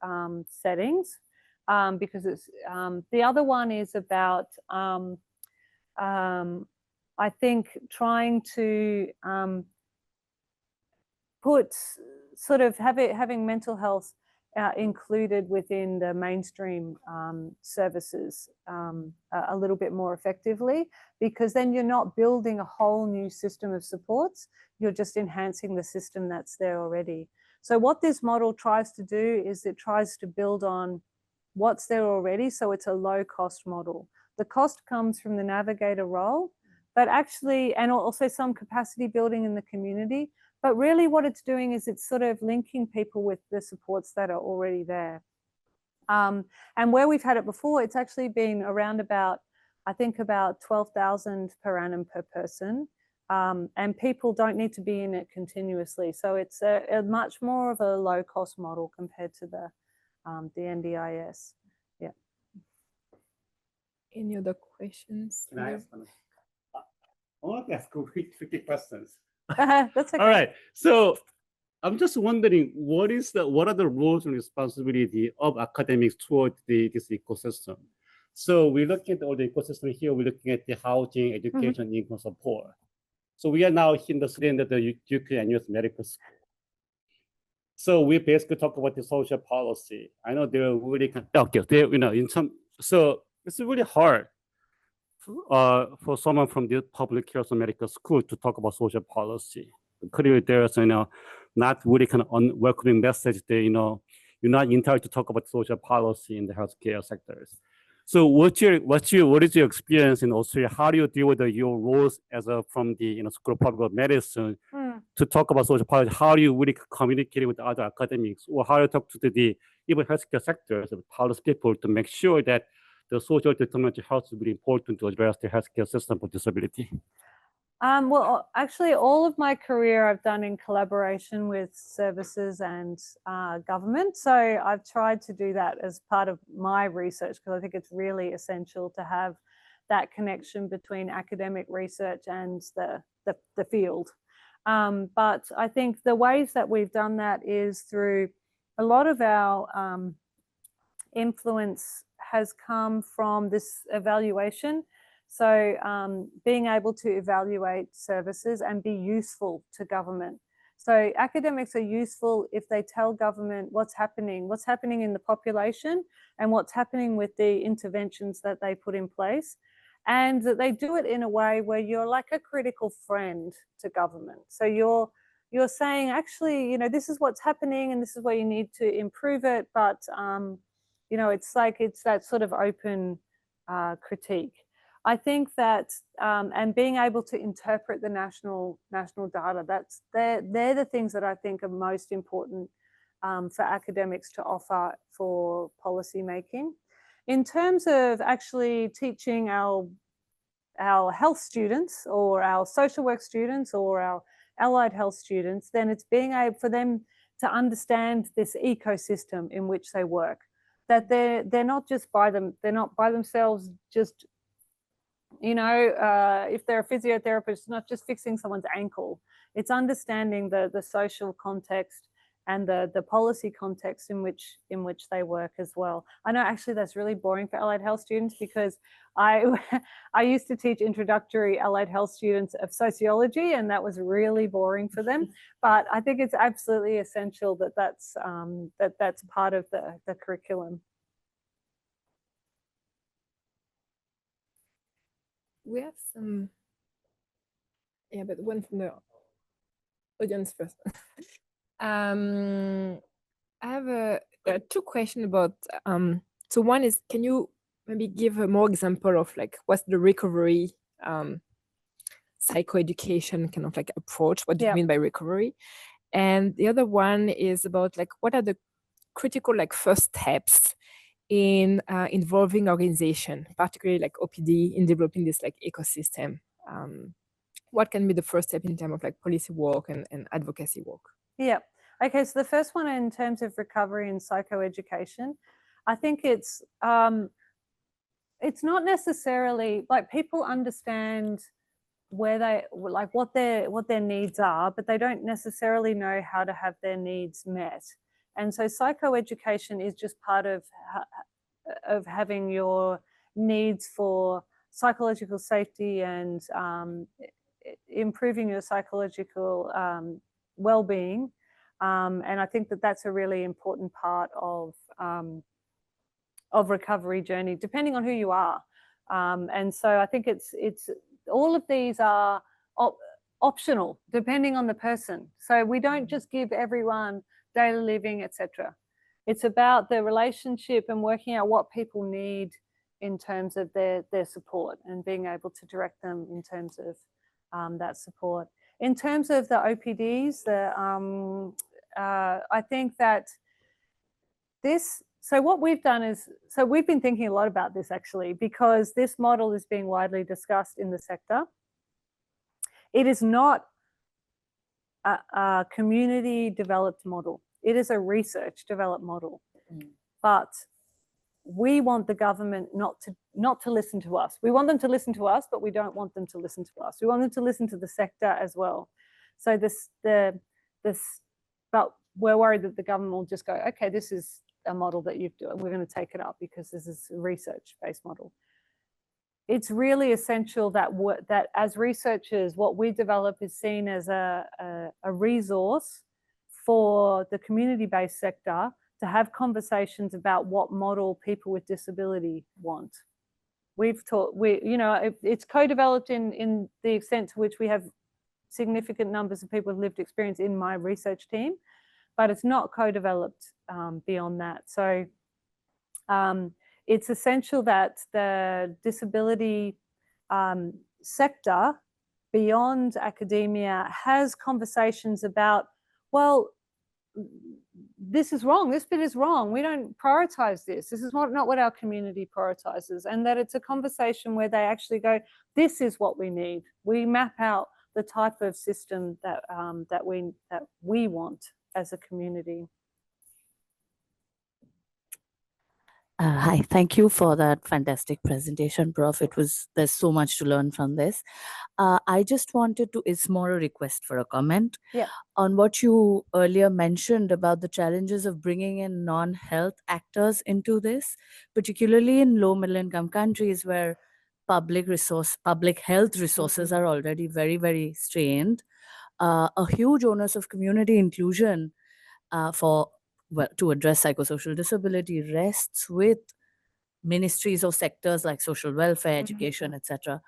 settings, because it's the other one is about I think trying to put sort of having mental health included within the mainstream services a little bit more effectively, because then you're not building a whole new system of supports, you're just enhancing the system that's there already. So what this model tries to do is it tries to build on what's there already, so it's a low cost model. The cost comes from the navigator role, but actually, and also some capacity building in the community. But really what it's doing is it's sort of linking people with the supports that are already there. And where we've had it before, it's actually been around about, I think about 12,000 per annum per person. And people don't need to be in it continuously. So it's a much more of a low cost model compared to the NDIS. Yeah. Any other questions? Can I ask one? I want to ask tricky questions. That's okay. All right. So I'm just wondering, what are the roles and responsibility of academics toward this ecosystem? So we're looking at all the ecosystem here. We're looking at the housing, education, income support. So we are now in the student at the Duke-NUS medical school. So we basically talk about the social policy. I know they're really so it's really hard for someone from the public health medical school to talk about social policy. Clearly, there's not really kind of unwelcoming message that you're not entitled to talk about social policy in the healthcare sectors. So what is your experience in Australia? How do you deal with your roles as from the School of Public Medicine to talk about social policy? How do you really communicate with other academics, or how do you talk to the even healthcare sectors, policy people, to make sure that the social determinant of health is really important to address the healthcare system for disability? Well, actually, all of my career I've done in collaboration with services and government. So I've tried to do that as part of my research, because I think it's really essential to have that connection between academic research and the field. But I think the ways that we've done that is through a lot of our influence has come from this evaluation. So being able to evaluate services and be useful to government. So academics are useful if they tell government what's happening in the population and what's happening with the interventions that they put in place. and that they do it in a way where you're like a critical friend to government. So you're saying, actually, you know, this is what's happening and this is where you need to improve it. But, you know, it's that sort of open critique. I think that, and being able to interpret the national data, they're the things that I think are most important for academics to offer for policy making. In terms of actually teaching our health students or our social work students or our allied health students, then it's being able for them to understand this ecosystem in which they work, that they're not just they're not by themselves, just, you know, if they're a physiotherapist, it's not just fixing someone's ankle. It's understanding the social context and the policy context in which they work as well. I know actually that's really boring for allied health students, because I used to teach introductory allied health students of sociology, and that was really boring for them. But I think it's absolutely essential that that's part of the curriculum. We have some, yeah, but one from the audience first. I have two questions about, so one is, can you maybe give a more example of like, what's the recovery psychoeducation kind of like approach? What do you mean by recovery? And the other one is about like, what are the critical like first steps in involving organization, particularly like OPD, in developing this like ecosystem? What can be the first step in terms of like policy work and advocacy work? Yeah. Okay. So the first one, in terms of recovery and psychoeducation, I think it's not necessarily like people understand where they like what their needs are, but they don't necessarily know how to have their needs met. And so psychoeducation is just part of having your needs for psychological safety and improving your psychological well-being. And I think that that's a really important part of recovery journey, depending on who you are. And so I think it's all of these are optional depending on the person. So we don't just give everyone daily living, etc. It's about the relationship and working out what people need in terms of their support and being able to direct them in terms of that support. In terms of the OPDs, I think that so what we've done is, so we've been thinking a lot about this actually, because this model is being widely discussed in the sector. It is not a community developed model. It is a research developed model. But we want the government not to listen to us. We want them to listen to us, but we don't want them to listen to us. We want them to listen to the sector as well. So but we're worried that the government will just go, okay, this is a model that you've done, we're going to take it up because this is a research-based model. It's really essential that as researchers, what we develop is seen as a resource for the community-based sector to have conversations about what model people with disability want. We've taught, it's co-developed in the extent to which we have significant numbers of people with lived experience in my research team, but it's not co-developed beyond that. So it's essential that the disability sector beyond academia has conversations about, well, this is wrong, this bit is wrong, we don't prioritize this, this is not what our community prioritizes, and that it's a conversation where they actually go, this is what we need. We map out the type of system that we want as a community. Hi, thank you for that fantastic presentation, Prof. There's so much to learn from this. I just wanted to, it's more a request for a comment on what you earlier mentioned about the challenges of bringing in non-health actors into this, particularly in low middle income countries where public health resources are already very, very strained. A huge onus of community inclusion to address psychosocial disability rests with ministries or sectors like social welfare, education, etc.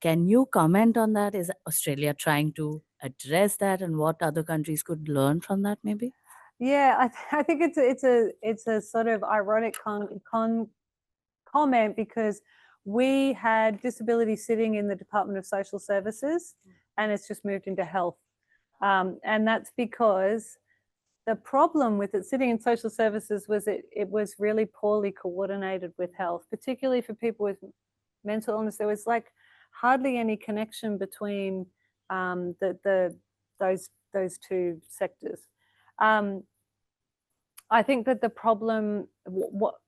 Can you comment on that? Is Australia trying to address that, and what other countries could learn from that, maybe? Yeah, I think it's a sort of ironic comment, because we had disability sitting in the Department of Social Services, and it's just moved into health, and that's because the problem with it sitting in social services was it was really poorly coordinated with health, particularly for people with mental illness. There was like hardly any connection between those two sectors. I think that the problem,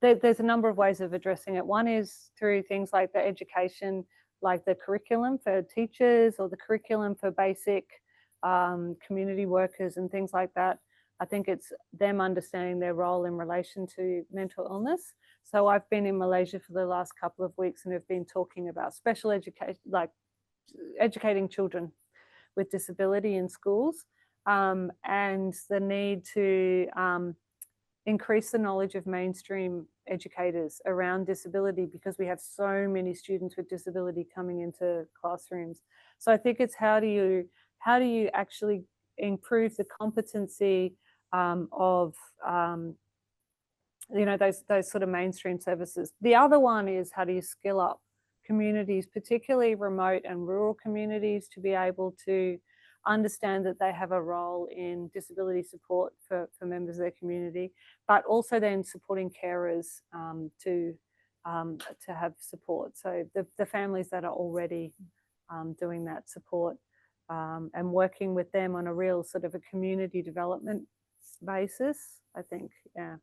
there's a number of ways of addressing it. One is through things like the education, like the curriculum for teachers or the curriculum for basic community workers and things like that. I think it's them understanding their role in relation to mental illness. So I've been in Malaysia for the last couple of weeks and have been talking about special education, like educating children with disability in schools, and the need to increase the knowledge of mainstream educators around disability, because we have so many students with disability coming into classrooms. So I think it's how do you actually improve the competency of those sort of mainstream services. The other one is how do you skill up communities, particularly remote and rural communities, to be able to understand that they have a role in disability support for members of their community, but also then supporting carers to have support. So the families that are already doing that support and working with them on a real sort of a community development basis, I think, yeah.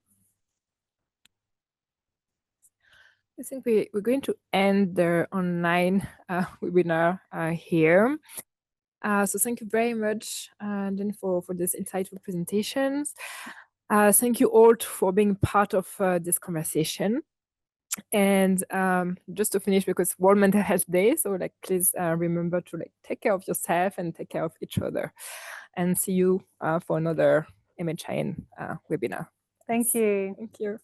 I think we're going to end the online webinar here. So thank you very much, Jen, for these insightful presentations. Thank you all for being part of this conversation. And just to finish, because World Mental Health Day, so please remember to take care of yourself and take care of each other. And see you for another MHIN webinar. Thank you. Thank you.